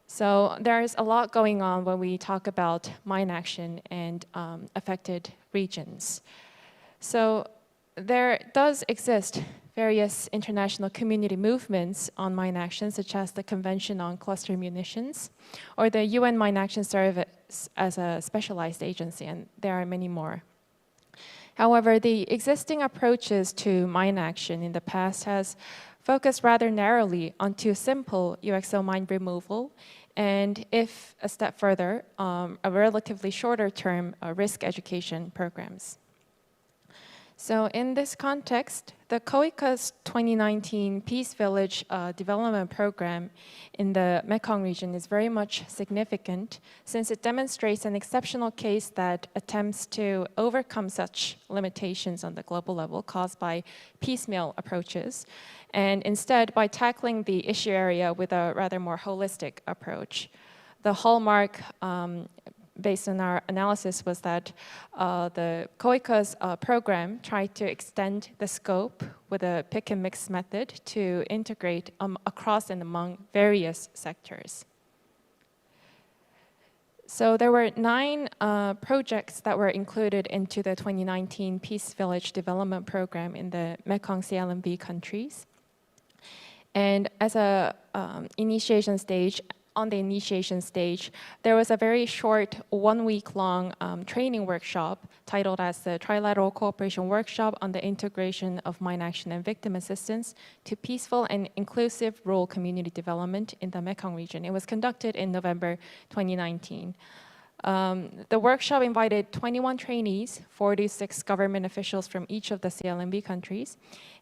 So there's a lot going on when we talk about mine action and affected regions. So there does exist various international community movements on mine action, such as the Convention on Cluster Munitions, or the UN Mine Action Service as a specialized agency, and there are many more. However, the existing approaches to mine action in the past has focused rather narrowly onto simple UXO mine removal, and if a step further, a relatively shorter term risk education programs. So in this context, the KOICA's 2019 Peace Village development program in the Mekong region is very much significant, since it demonstrates an exceptional case that attempts to overcome such limitations on the global level caused by piecemeal approaches, and instead by tackling the issue area with a rather more holistic approach. The hallmark based on our analysis was that the KOICA's program tried to extend the scope with a pick and mix method to integrate across and among various sectors. So there were 9 projects that were included into the 2019 Peace Village Development Program in the Mekong CLMV countries. And as a initiation stage, on the initiation stage, there was a very short 1 week long training workshop titled as the Trilateral Cooperation Workshop on the Integration of Mine Action and Victim Assistance to Peaceful and Inclusive Rural Community Development in the Mekong region. It was conducted in November 2019. The workshop invited 21 trainees, 46 government officials from each of the CLMV countries,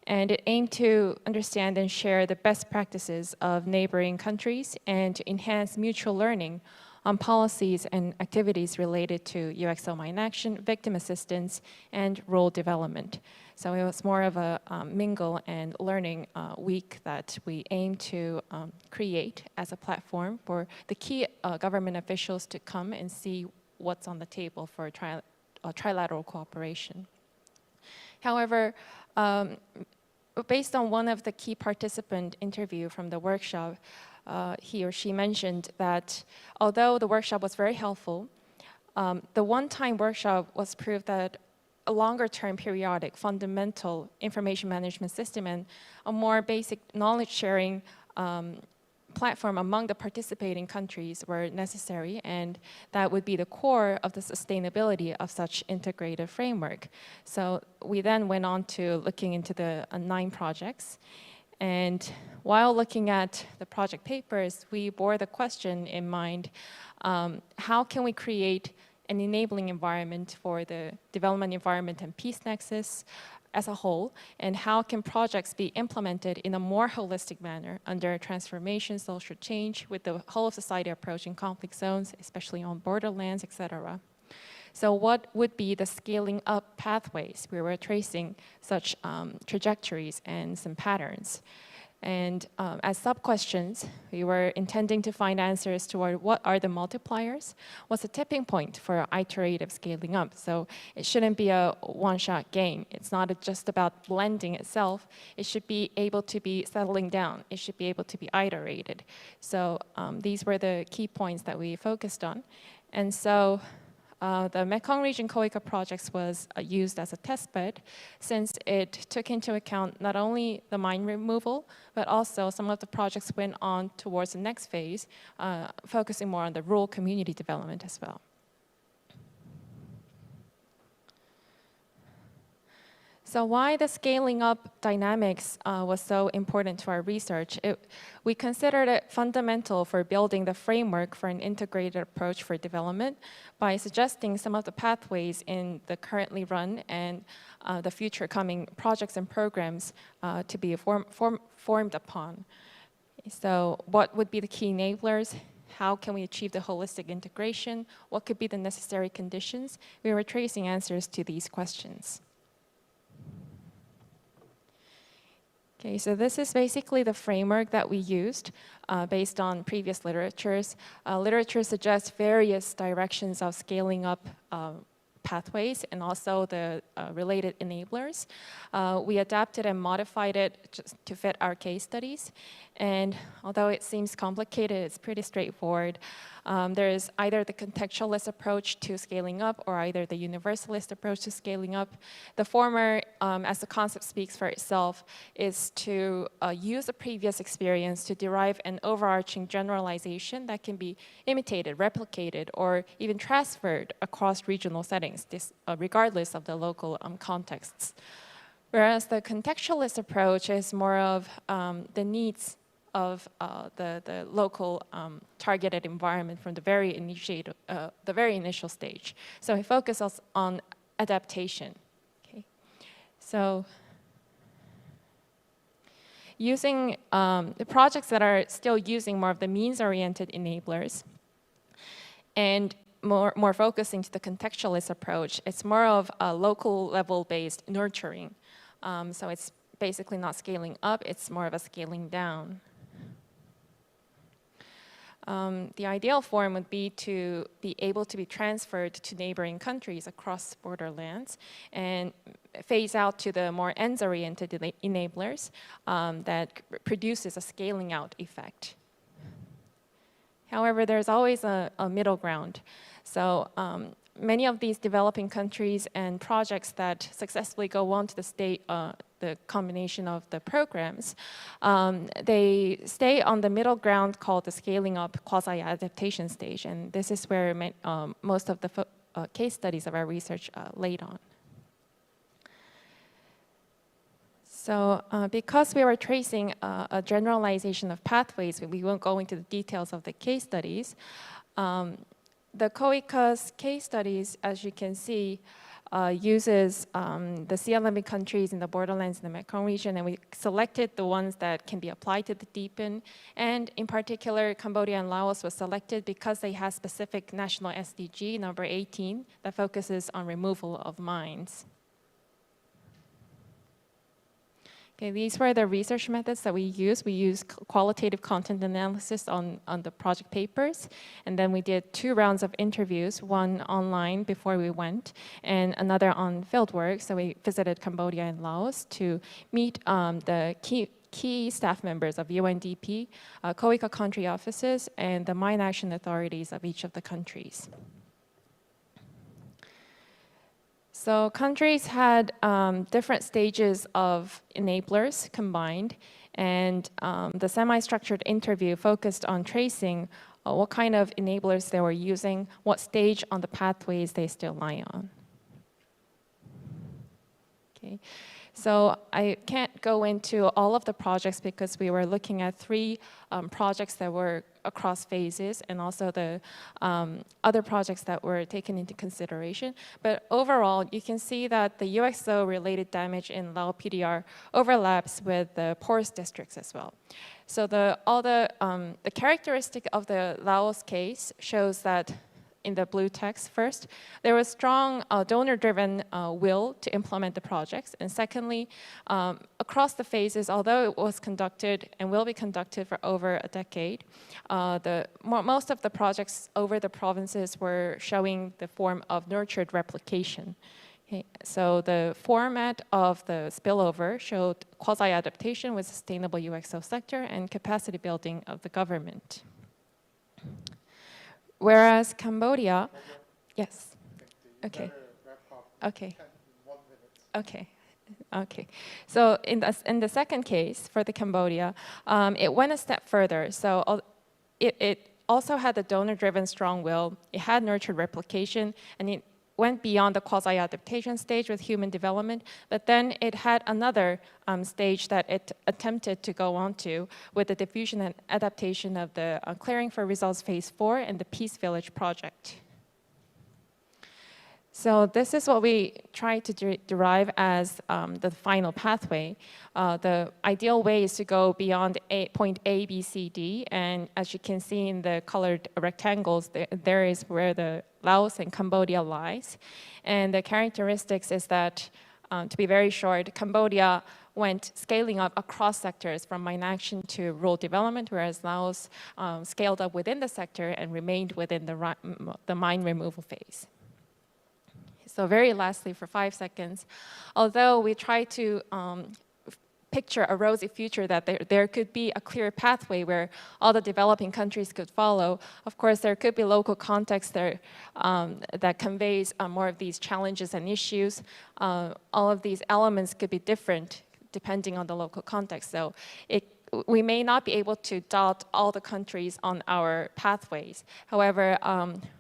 and it aimed to understand and share the best practices of neighboring countries and to enhance mutual learning on policies and activities related to UXL mine action, victim assistance, and rural development. So it was more of a mingle and learning week that we aim to create as a platform for the key government officials to come and see what's on the table for trilateral cooperation. However, based on one of the key participant interview from the workshop, he or she mentioned that although the workshop was very helpful, the one-time workshop was proof that a longer-term periodic fundamental information management system and a more basic knowledge-sharing platform among the participating countries were necessary, and that would be the core of the sustainability of such integrated framework. So we then went on to looking into the 9 projects. And while looking at the project papers, we bore the question in mind, how can we create an enabling environment for the development environment and peace nexus as a whole, and how can projects be implemented in a more holistic manner under transformation, social change, with the whole of society approach in conflict zones, especially on borderlands, etc. So what would be the scaling up pathways? We were tracing such trajectories and some patterns. And as sub-questions, we were intending to find answers toward what are the multipliers, what's the tipping point for iterative scaling up. So it shouldn't be a one-shot game. It's not just about blending itself. It should be able to be settling down. It should be able to be iterated. So these were the key points that we focused on. And so the Mekong Region COICA projects was used as a testbed since it took into account not only the mine removal, but also some of the projects went on towards the next phase, focusing more on the rural community development as well. So why the scaling up dynamics was so important to our research? We considered it fundamental for building the framework for an integrated approach for development by suggesting some of the pathways in the currently run and the future coming projects and programs to be formed upon. So what would be the key enablers? How can we achieve the holistic integration? What could be the necessary conditions? We were tracing answers to these questions. Okay, so this is basically the framework that we used based on previous literatures. Literature suggests various directions of scaling up pathways and also the related enablers. We adapted and modified it just to fit our case studies. And although it seems complicated, it's pretty straightforward. There is either the contextualist approach to scaling up or either the universalist approach to scaling up. The former, as the concept speaks for itself, is to use a previous experience to derive an overarching generalization that can be imitated, replicated, or even transferred across regional settings, regardless of the local contexts. Whereas the contextualist approach is more of the needs of the local targeted environment from the very initial stage. So we focus on adaptation. Okay, so using the projects that are still using more of the means-oriented enablers and more focusing to the contextualist approach, it's more of a local level-based nurturing. So it's basically not scaling up, it's more of a scaling down. The ideal form would be to be able to be transferred to neighboring countries across borderlands and phase out to the more ends-oriented enablers that produces a scaling out effect. However, there's always a middle ground. So many of these developing countries and projects that successfully go on to the combination of the programs, they stay on the middle ground called the scaling up quasi-adaptation stage. And this is where most of the case studies of our research laid on. So because we were tracing a generalization of pathways, we won't go into the details of the case studies. The COICA's case studies, as you can see, uses the CLMV countries in the Borderlands and the Mekong region, and we selected the ones that can be applied to the deepen. And in particular, Cambodia and Laos was selected because they have specific national SDG, number 18, that focuses on removal of mines. Okay, these were the research methods that we used. We used qualitative content analysis on the project papers, and then we did 2 rounds of interviews, one online before we went, and another on fieldwork. So we visited Cambodia and Laos to meet the key staff members of UNDP, COICA country offices, and the mine action authorities of each of the countries. So countries had different stages of enablers combined, and the semi-structured interview focused on tracing what kind of enablers they were using, what stage on the pathways they still lie on. Okay. So I can't go into all of the projects because we were looking at 3 projects that were across phases and also the other projects that were taken into consideration. But overall, you can see that the UXO-related damage in Lao PDR overlaps with the porous districts as well. So the characteristic of the Laos case shows that in the blue text first, there was strong donor-driven will to implement the projects. And secondly, across the phases, although it was conducted and will be conducted for over a decade, most of the projects over the provinces were showing the form of nurtured replication. Okay, so the format of the spillover showed quasi-adaptation with sustainable UXO sector and capacity building of the government. Whereas Cambodia, yes, okay, okay, okay, okay. So in the second case for the Cambodia, it went a step further. So it also had the donor-driven strong will. It had nurtured replication, and it went beyond the quasi-adaptation stage with human development, but then it had another stage that it attempted to go on to with the diffusion and adaptation of the Clearing for Results Phase 4 and the Peace Village project. So this is what we try to derive as the final pathway. The ideal way is to go beyond point A, B, C, D, and as you can see in the colored rectangles, there is where the Laos and Cambodia lies. And the characteristics is that, to be very short, Cambodia went scaling up across sectors from mine action to rural development, whereas Laos scaled up within the sector and remained within the mine removal phase. So very lastly, for 5 seconds, although we try to picture a rosy future that there could be a clear pathway where all the developing countries could follow, of course, there could be local context there that conveys more of these challenges and issues. All of these elements could be different depending on the local context. So we may not be able to dot all the countries on our pathways. However,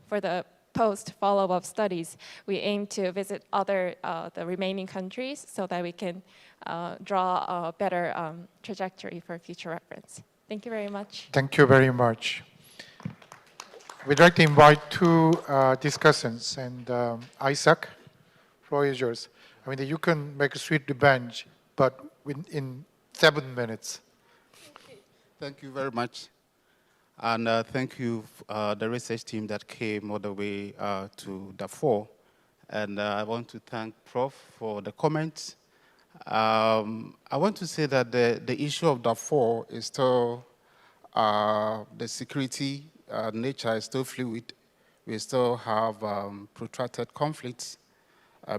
for the post follow-up studies, we aim to visit the remaining countries so that we can draw a better trajectory for future reference. Thank you very much. Thank you very much. We'd like to invite 2 discussants, and Isaac, floor is yours. I mean, you can make a sweet revenge, but in 7 minutes. Thank you very much. And thank you, the research team that came all the way to Darfur. And I want to thank Prof for the comments. I want to say that the issue of Darfur is still, the security nature is still fluid. We still have protracted conflicts,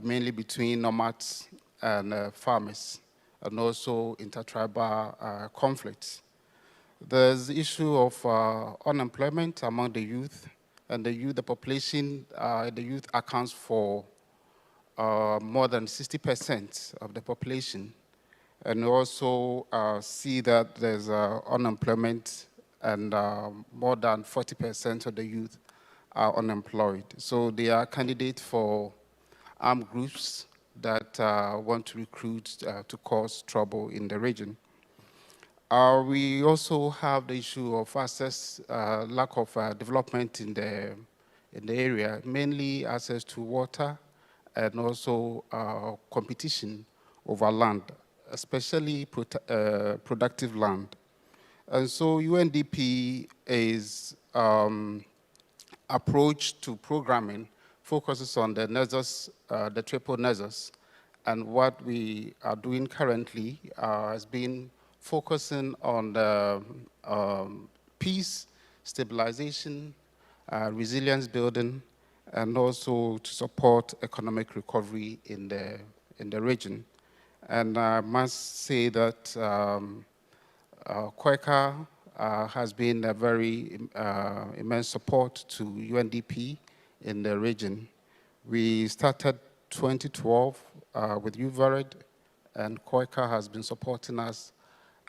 mainly between nomads and farmers, and also intertribal conflicts. There's the issue of unemployment among the youth, And the population, the youth accounts for more than 60% of the population. And we also see that there's unemployment, and more than 40% of the youth are unemployed. So they are candidates for armed groups that want to recruit to cause trouble in the region. We also have the issue of access, lack of development in the area, mainly access to water, and also competition over land, especially productive land. And so UNDP is approach to programming focuses on the Nexus, the triple Nexus. And what we are doing currently has been focusing on the peace, stabilization, resilience building, and also to support economic recovery in the region. And I must say that Quaker has been a very immense support to UNDP in the region. We started 2012 with UVARED, and Quaker has been supporting us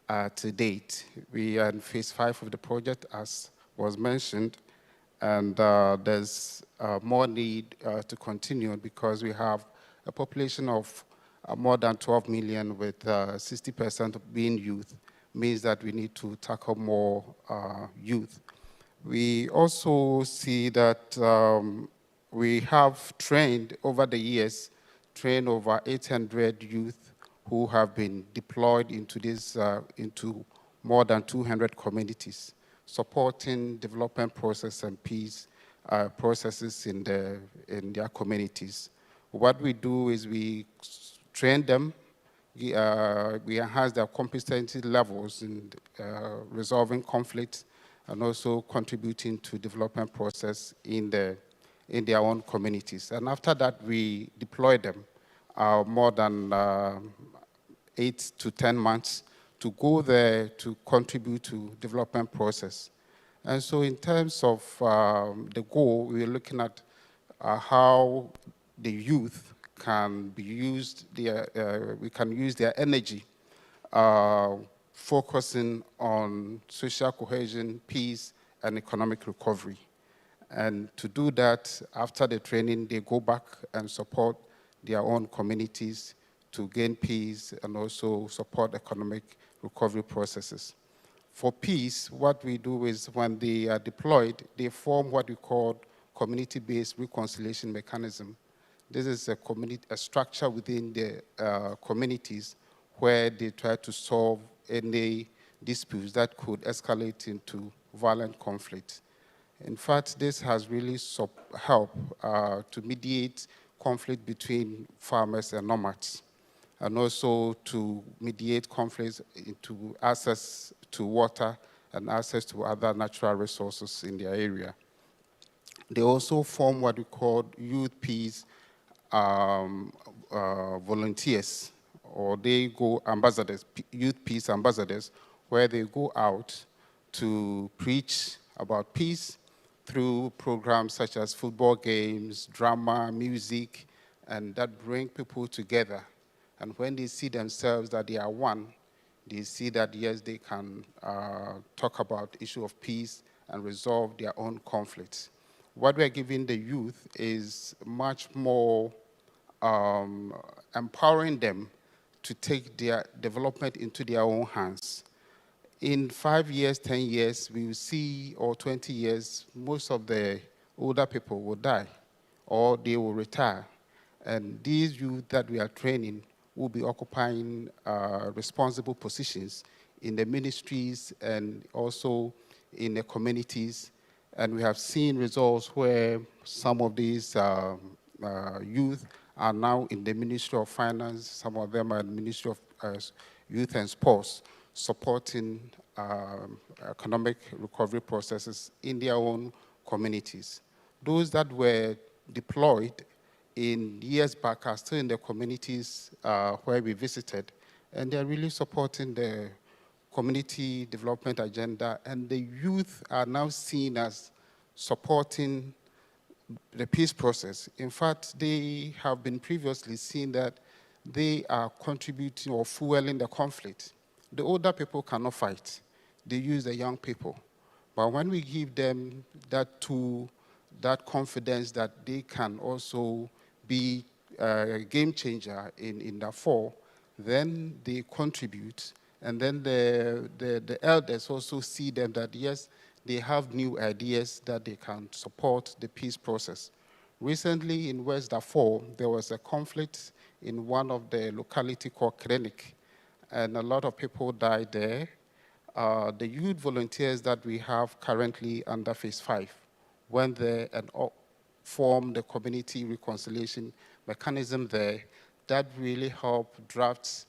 to date. We are in phase 5 of the project, as was mentioned, and there's more need to continue because we have a population of more than 12 million, with 60% being youth. Means that we need to tackle more youth. We also see that we have trained over the years, trained over 800 youth who have been deployed into this, into more than 200 communities, supporting development process and peace processes in their communities. What we do is we train them. We enhance their competency levels in resolving conflicts and also contributing to development process in their own communities. And after that, we deploy them more than 8 to 10 months to go there to contribute to development process. And so in terms of the goal, we're looking at how the youth can be used, we can use their energy focusing on social cohesion, peace, and economic recovery. And to do that, after the training, they go back and support their own communities to gain peace and also support economic recovery processes. For peace, what we do is when they are deployed, they form what we call community-based reconciliation mechanism. This is a structure within the communities where they try to solve any disputes that could escalate into violent conflict. In fact, this has really helped to mediate conflict between farmers and nomads, and also to mediate conflicts into access to water and access to other natural resources in their area. They also form what we call youth peace volunteers, or they go ambassadors, youth peace ambassadors, where they go out to preach about peace through programs such as football games, drama, music, and that bring people together. And when they see themselves that they are one, they see that, yes, they can talk about the issue of peace and resolve their own conflicts. What we're giving the youth is much more empowering them to take their development into their own hands. In 5 years, 10 years, we will see, or 20 years, most of the older people will die or they will retire. And these youth that we are training will be occupying responsible positions in the ministries and also in the communities. And we have seen results where some of these youth are now in the Ministry of Finance, some of them are in the Ministry of Youth and Sports, supporting economic recovery processes in their own communities. Those that were deployed in years back are still in the communities where we visited, and they're really supporting the community development agenda, and the youth are now seen as supporting the peace process. In fact, they have been previously seen that they are contributing or fueling the conflict. The older people cannot fight. They use the young people. But when we give them that tool, that confidence that they can also be a game changer in Darfur, then they contribute. And then the elders also see them that, yes, they have new ideas that they can support the peace process. Recently in West Darfur, there was a conflict in one of the locality called Krenik, and a lot of people died there. The youth volunteers that we have currently under Phase 5 went there and formed the community reconciliation mechanism there that really helped draft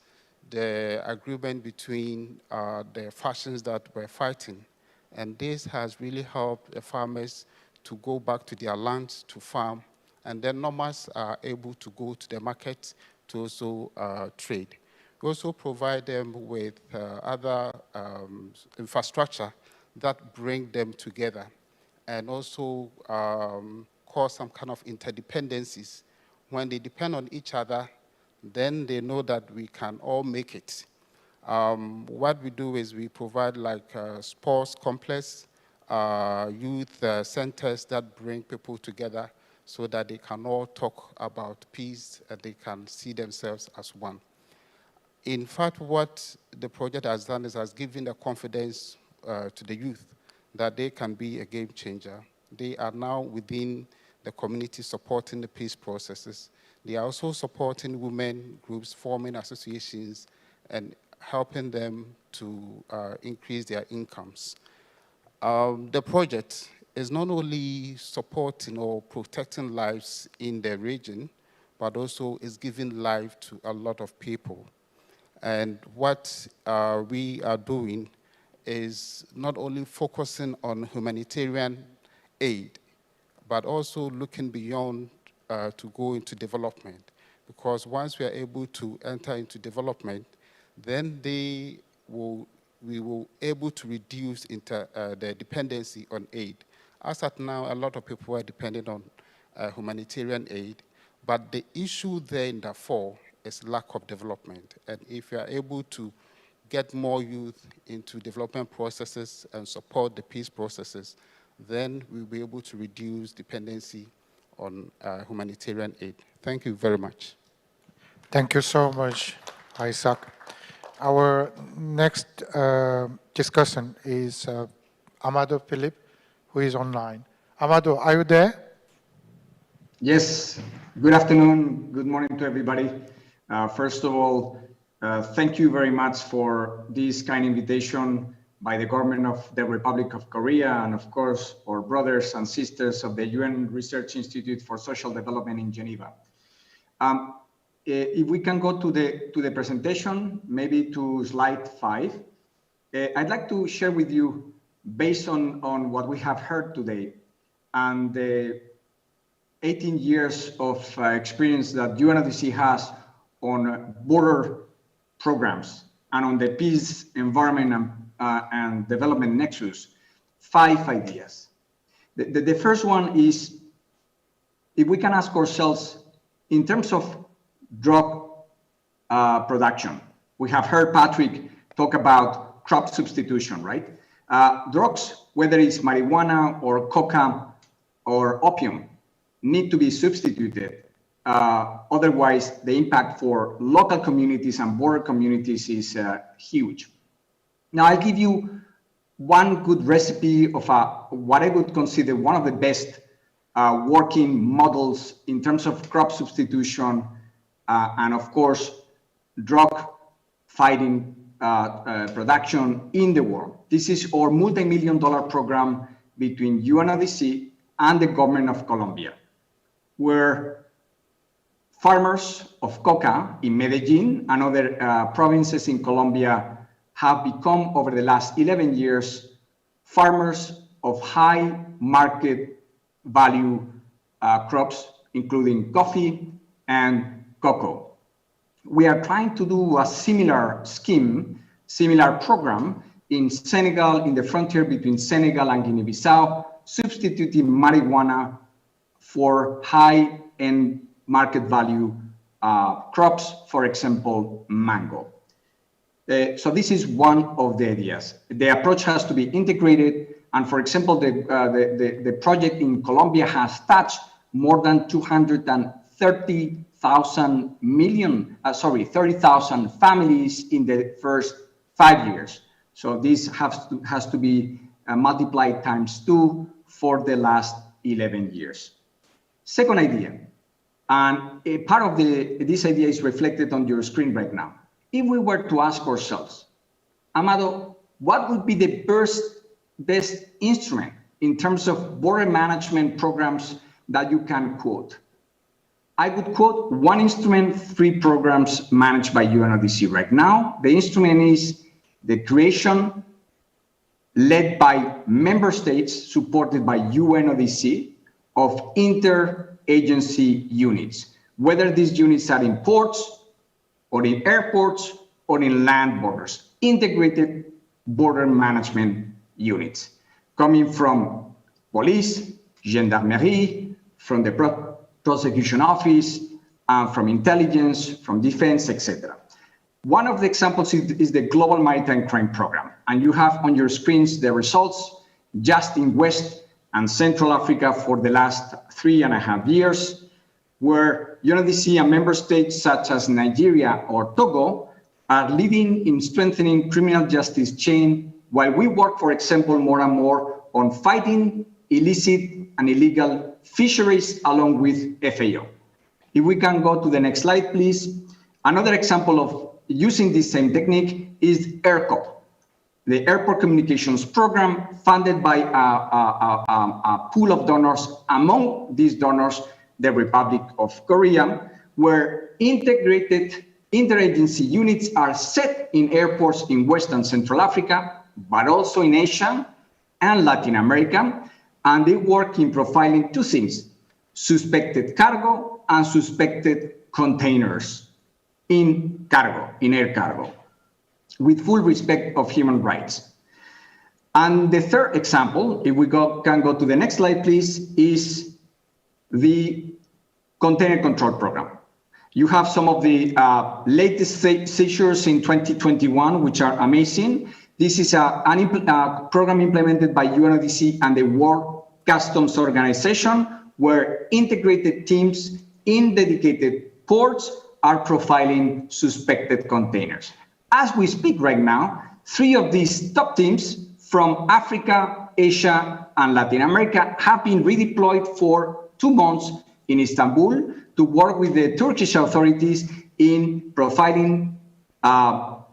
the agreement between the factions that were fighting. And this has really helped the farmers to go back to their lands to farm, and then nomads are able to go to the market to also trade. We also provide them with other infrastructure that bring them together and also cause some kind of interdependencies. When they depend on each other, then they know that we can all make it. What we do is we provide like sports complex, youth centers that bring people together so that they can all talk about peace and they can see themselves as one. In fact, what the project has done is has given the confidence to the youth that they can be a game changer. They are now within the community supporting the peace processes. They are also supporting women groups, forming associations, and helping them to increase their incomes. The project is not only supporting or protecting lives in the region, but also is giving life to a lot of people. And what we are doing is not only focusing on humanitarian aid, but also looking beyond to go into development. Because once we are able to enter into development, then we will able to reduce the dependency on aid. As at now, a lot of people are dependent on humanitarian aid, but the issue there in Darfur is lack of development. And if we are able to get more youth into development processes and support the peace processes, then we'll be able to reduce dependency on humanitarian aid. Thank you very much. Thank you so much, Isaac. Our next discussion is Amado Philip, who is online. Amado, are you there? Yes. Good afternoon. Good morning to everybody. First of all, thank you very much for this kind invitation by the government of the Republic of Korea and, of course, our brothers and sisters of the UN Research Institute for Social Development in Geneva. If we can go to the presentation, maybe to slide 5, I'd like to share with you, based on what we have heard today and the 18 years of experience that UNODC has on border programs and on the peace, environment, and development nexus, 5 ideas. The first one is, if we can ask ourselves, in terms of drug production, we have heard Patrick talk about crop substitution, right? Drugs, whether it's marijuana or coca or opium, need to be substituted. Otherwise, the impact for local communities and border communities is huge. Now, I'll give you one good recipe of what I would consider one of the best working models in terms of crop substitution and, of course, drug fighting production in the world. This is our multi-million-dollar program between UNODC and the government of Colombia, where farmers of coca in Medellin and other provinces in Colombia have become, over the last 11 years, farmers of high market value crops, including coffee and cocoa. We are trying to do a similar scheme, similar program in Senegal, in the frontier between Senegal and Guinea-Bissau, substituting marijuana for high-end market value crops, for example, mango. So this is one of the ideas. The approach has to be integrated, and for example, the project in Colombia has touched more than 30,000 families in the first 5 years. So this has to be multiplied times 2 for the last 11 years. Second idea, and a part of this idea is reflected on your screen right now. If we were to ask ourselves, Amado, what would be the best instrument in terms of border management programs that you can quote? I would quote one instrument, 3 programs managed by UNODC right now. The instrument is the creation, led by member states, supported by UNODC, of interagency units, whether these units are in ports, or in airports, or in land borders, integrated border management units, coming from police, gendarmerie, from the prosecution office, from intelligence, from defense, etc. One of the examples is the Global Maritime Crime Program, and you have on your screens the results just in West and Central Africa for the last 3.5 years, where UNODC and member states such as Nigeria or Togo are leading in strengthening criminal justice chain, while we work, for example, more and more on fighting illicit and illegal fisheries along with FAO. If we can go to the next slide, please. Another example of using this same technique is ERCO, the Airport Communications Program, funded by a pool of donors. Among these donors, the Republic of Korea, where integrated interagency units are set in airports in West and Central Africa, but also in Asia and Latin America, and they work in profiling 2 things: suspected cargo and suspected containers in air cargo, with full respect of human rights. And the third example, if we can go to the next slide, please, is the container control program. You have some of the latest seizures in 2021, which are amazing. This is a program implemented by UNODC and the World Customs Organization, where integrated teams in dedicated ports are profiling suspected containers. As we speak right now, 3 of these top teams from Africa, Asia, and Latin America have been redeployed for 2 months in Istanbul to work with the Turkish authorities in profiling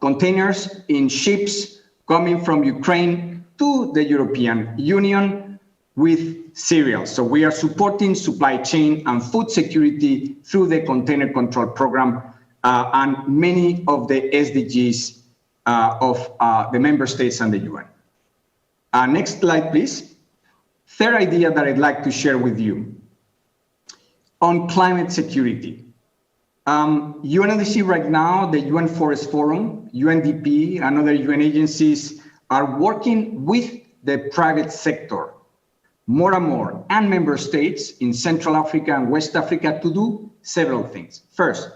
containers in ships coming from Ukraine to the European Union with cereals. So we are supporting supply chain and food security through the container control program and many of the SDGs of the member states and the UN. Next slide, please. Third idea that I'd like to share with you on climate security. UNODC right now, the UN Forest Forum, UNDP, and other UN agencies are working with the private sector more and more, and member states in Central Africa and West Africa to do several things. First,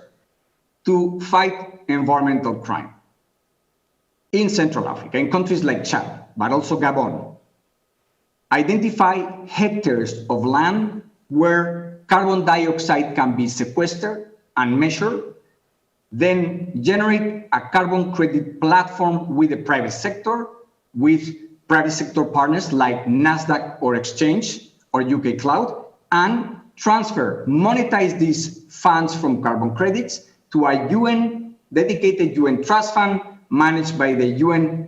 to fight environmental crime in Central Africa, in countries like Chad, but also Gabon. Identify hectares of land where carbon dioxide can be sequestered and measured, then generate a carbon credit platform with the private sector, with private sector partners like NASDAQ or Exchange or UK Cloud, and monetize these funds from carbon credits to a dedicated UN trust fund managed by the UN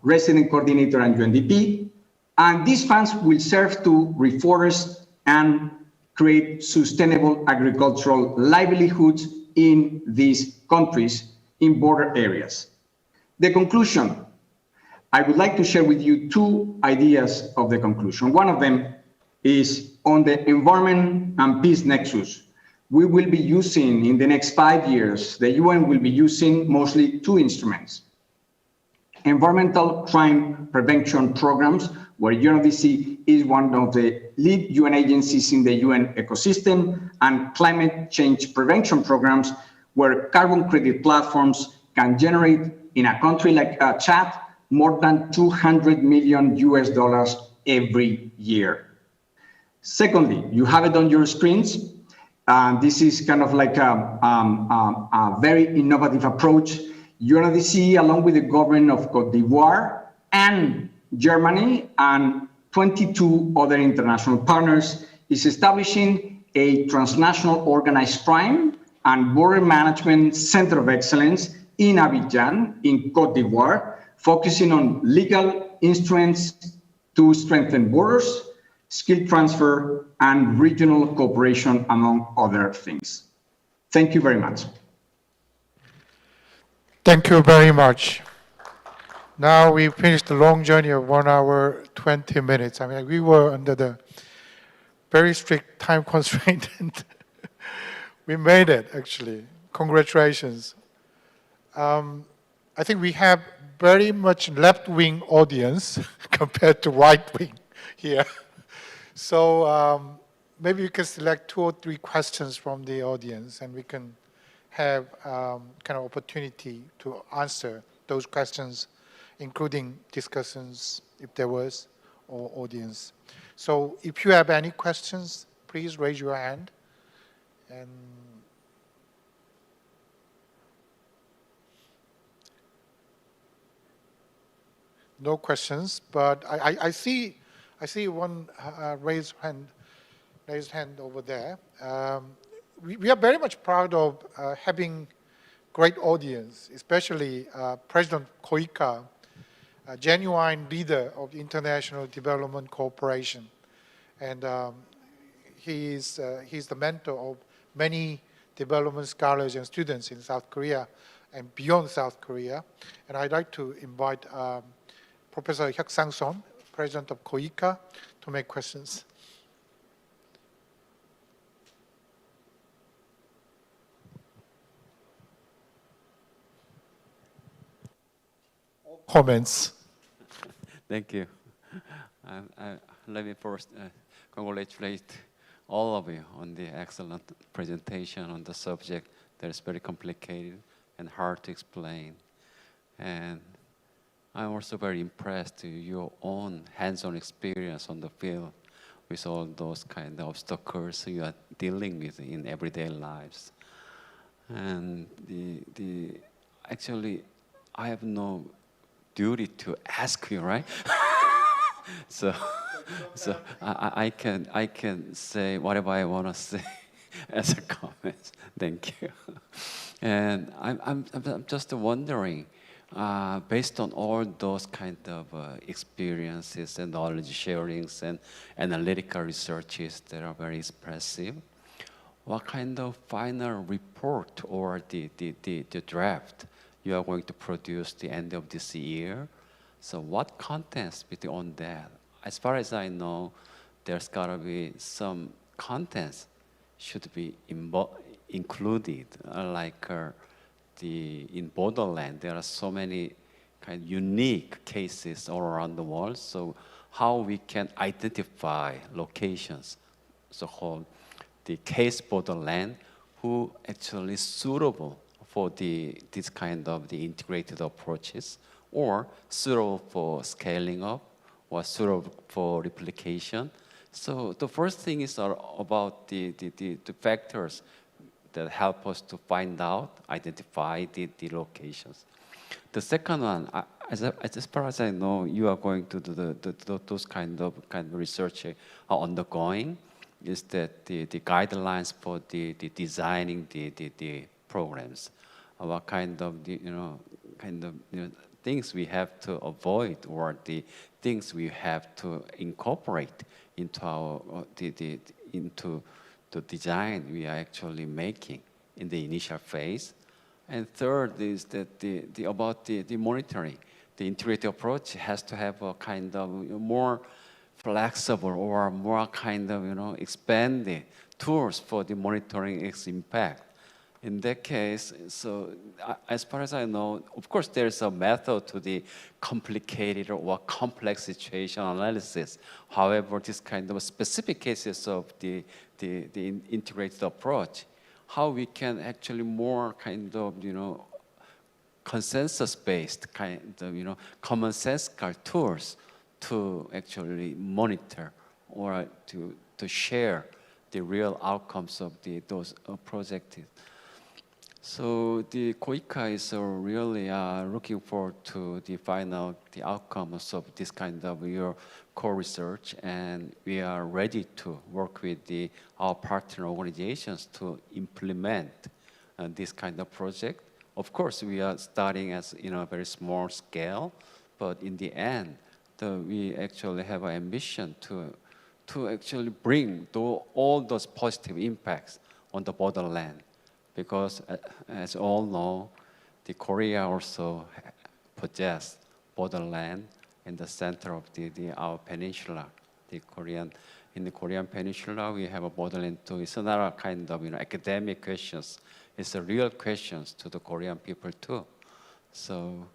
resident coordinator and UNDP. And these funds will serve to reforest and create sustainable agricultural livelihoods in these countries in border areas. The conclusion, I would like to share with you 2 ideas of the conclusion. One of them is on the environment and peace nexus. We will be using, in the next 5 years, the UN will be using mostly 2 instruments. Environmental crime prevention programs, where UNODC is one of the lead UN agencies in the UN ecosystem, and climate change prevention programs, where carbon credit platforms can generate in a country like Chad more than 200 million US dollars every year. Secondly, you have it on your screens. This is kind of like a very innovative approach. UNODC, along with the government of Cote d'Ivoire and Germany and 22 other international partners, is establishing a transnational organized crime and border management center of excellence in Abidjan, in Cote d'Ivoire, focusing on legal instruments to strengthen borders, skill transfer, and regional cooperation, among other things. Thank you very much. Thank you very much. Now we finished the long journey of 1 hour, 20 minutes. I mean, we were under the very strict time constraint, and we made it, actually. Congratulations. I think we have very much left-wing audience compared to right-wing here. So maybe you can select 2 or 3 questions from the audience, and we can have kind of opportunity to answer those questions, including discussions, if there was, or audience. So if you have any questions, please raise your hand. And no questions, but I see one raised hand over there. We are very much proud of having great audience, especially President Koika, a genuine leader of international development cooperation. And he's the mentor of many development scholars and students in South Korea and beyond South Korea. And I'd like to invite Professor Hyuk Sang-son, President of Koika, to make questions. Comments. Thank you. Let me first congratulate all of you on the excellent presentation on the subject that is very complicated and hard to explain. And I'm also very impressed with your own hands-on experience on the field with all those kind of obstacles you are dealing with in everyday lives. And actually, I have no duty to ask you, right? so I can say whatever I want to say as a comment. Thank you. And I'm just wondering, based on all those kind of experiences and knowledge sharings and analytical researches that are very expressive, what kind of final report or the draft you are going to produce the end of this year? So what contents on that? As far as I know, there's got to be some contents should be included, like in Borderlands, there are so many kind of unique cases all around the world. So how we can identify locations, so-called the case Borderland, who actually is suitable for this kind of the integrated approaches, or suitable for scaling up, or suitable for replication. So the first thing is about the factors that help us to find out, identify the locations. The second one, as far as I know, you are going to do those kind of research are undergoing. Is that the guidelines for the designing the programs? What kind of things we have to avoid, or the things we have to incorporate into our into the design we are actually making in the initial phase. And third is that about the monitoring. The integrated approach has to have a kind of more flexible or more kind of expanded tools for the monitoring its impact. In that case, so as far as I know, of course, there's a method to the complicated or complex situation analysis. However, this kind of specific cases of the integrated approach, how we can actually more kind of, consensus-based kind of, common sense tools to actually monitor or to share the real outcomes of those projects. So the COICA is really looking forward to the outcomes of this kind of your core research, and we are ready to work with our partner organizations to implement this kind of project. Of course, we are starting as a very small scale, but in the end, we actually have an ambition to actually bring all those positive impacts on the borderland. Because as all know, the Korea also possess borderland in the center of our peninsula. In the Korean peninsula, we have a borderland too. It's not a kind of academic questions. It's a real questions to the Korean people too. So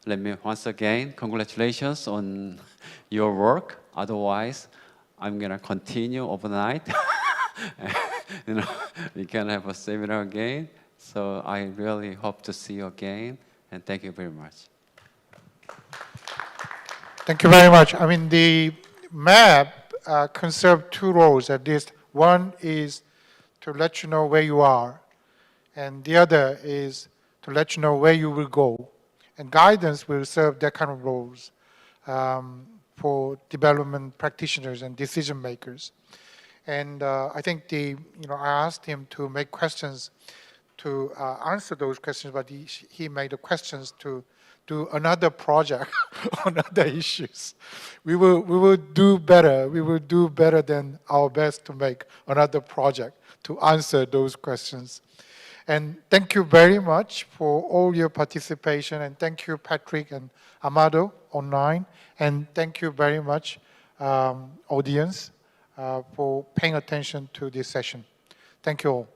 let me once again congratulations on your work. Otherwise, I'm gonna continue overnight. We can have a seminar again. So I really hope to see you again, and thank you very much. Thank you very much. I mean, the map conserves two roles at least. One is to let you know where you are, and the other is to let you know where you will go. And guidance will serve that kind of roles for development practitioners and decision makers. And I think I asked him to make questions to answer those questions, but he made the questions to do another project on other issues. We will do better. We will do better than our best to make another project to answer those questions. And thank you very much for all your participation. And thank you, Patrick and Amado online. And thank you very much, audience, for paying attention to this session. Thank you all.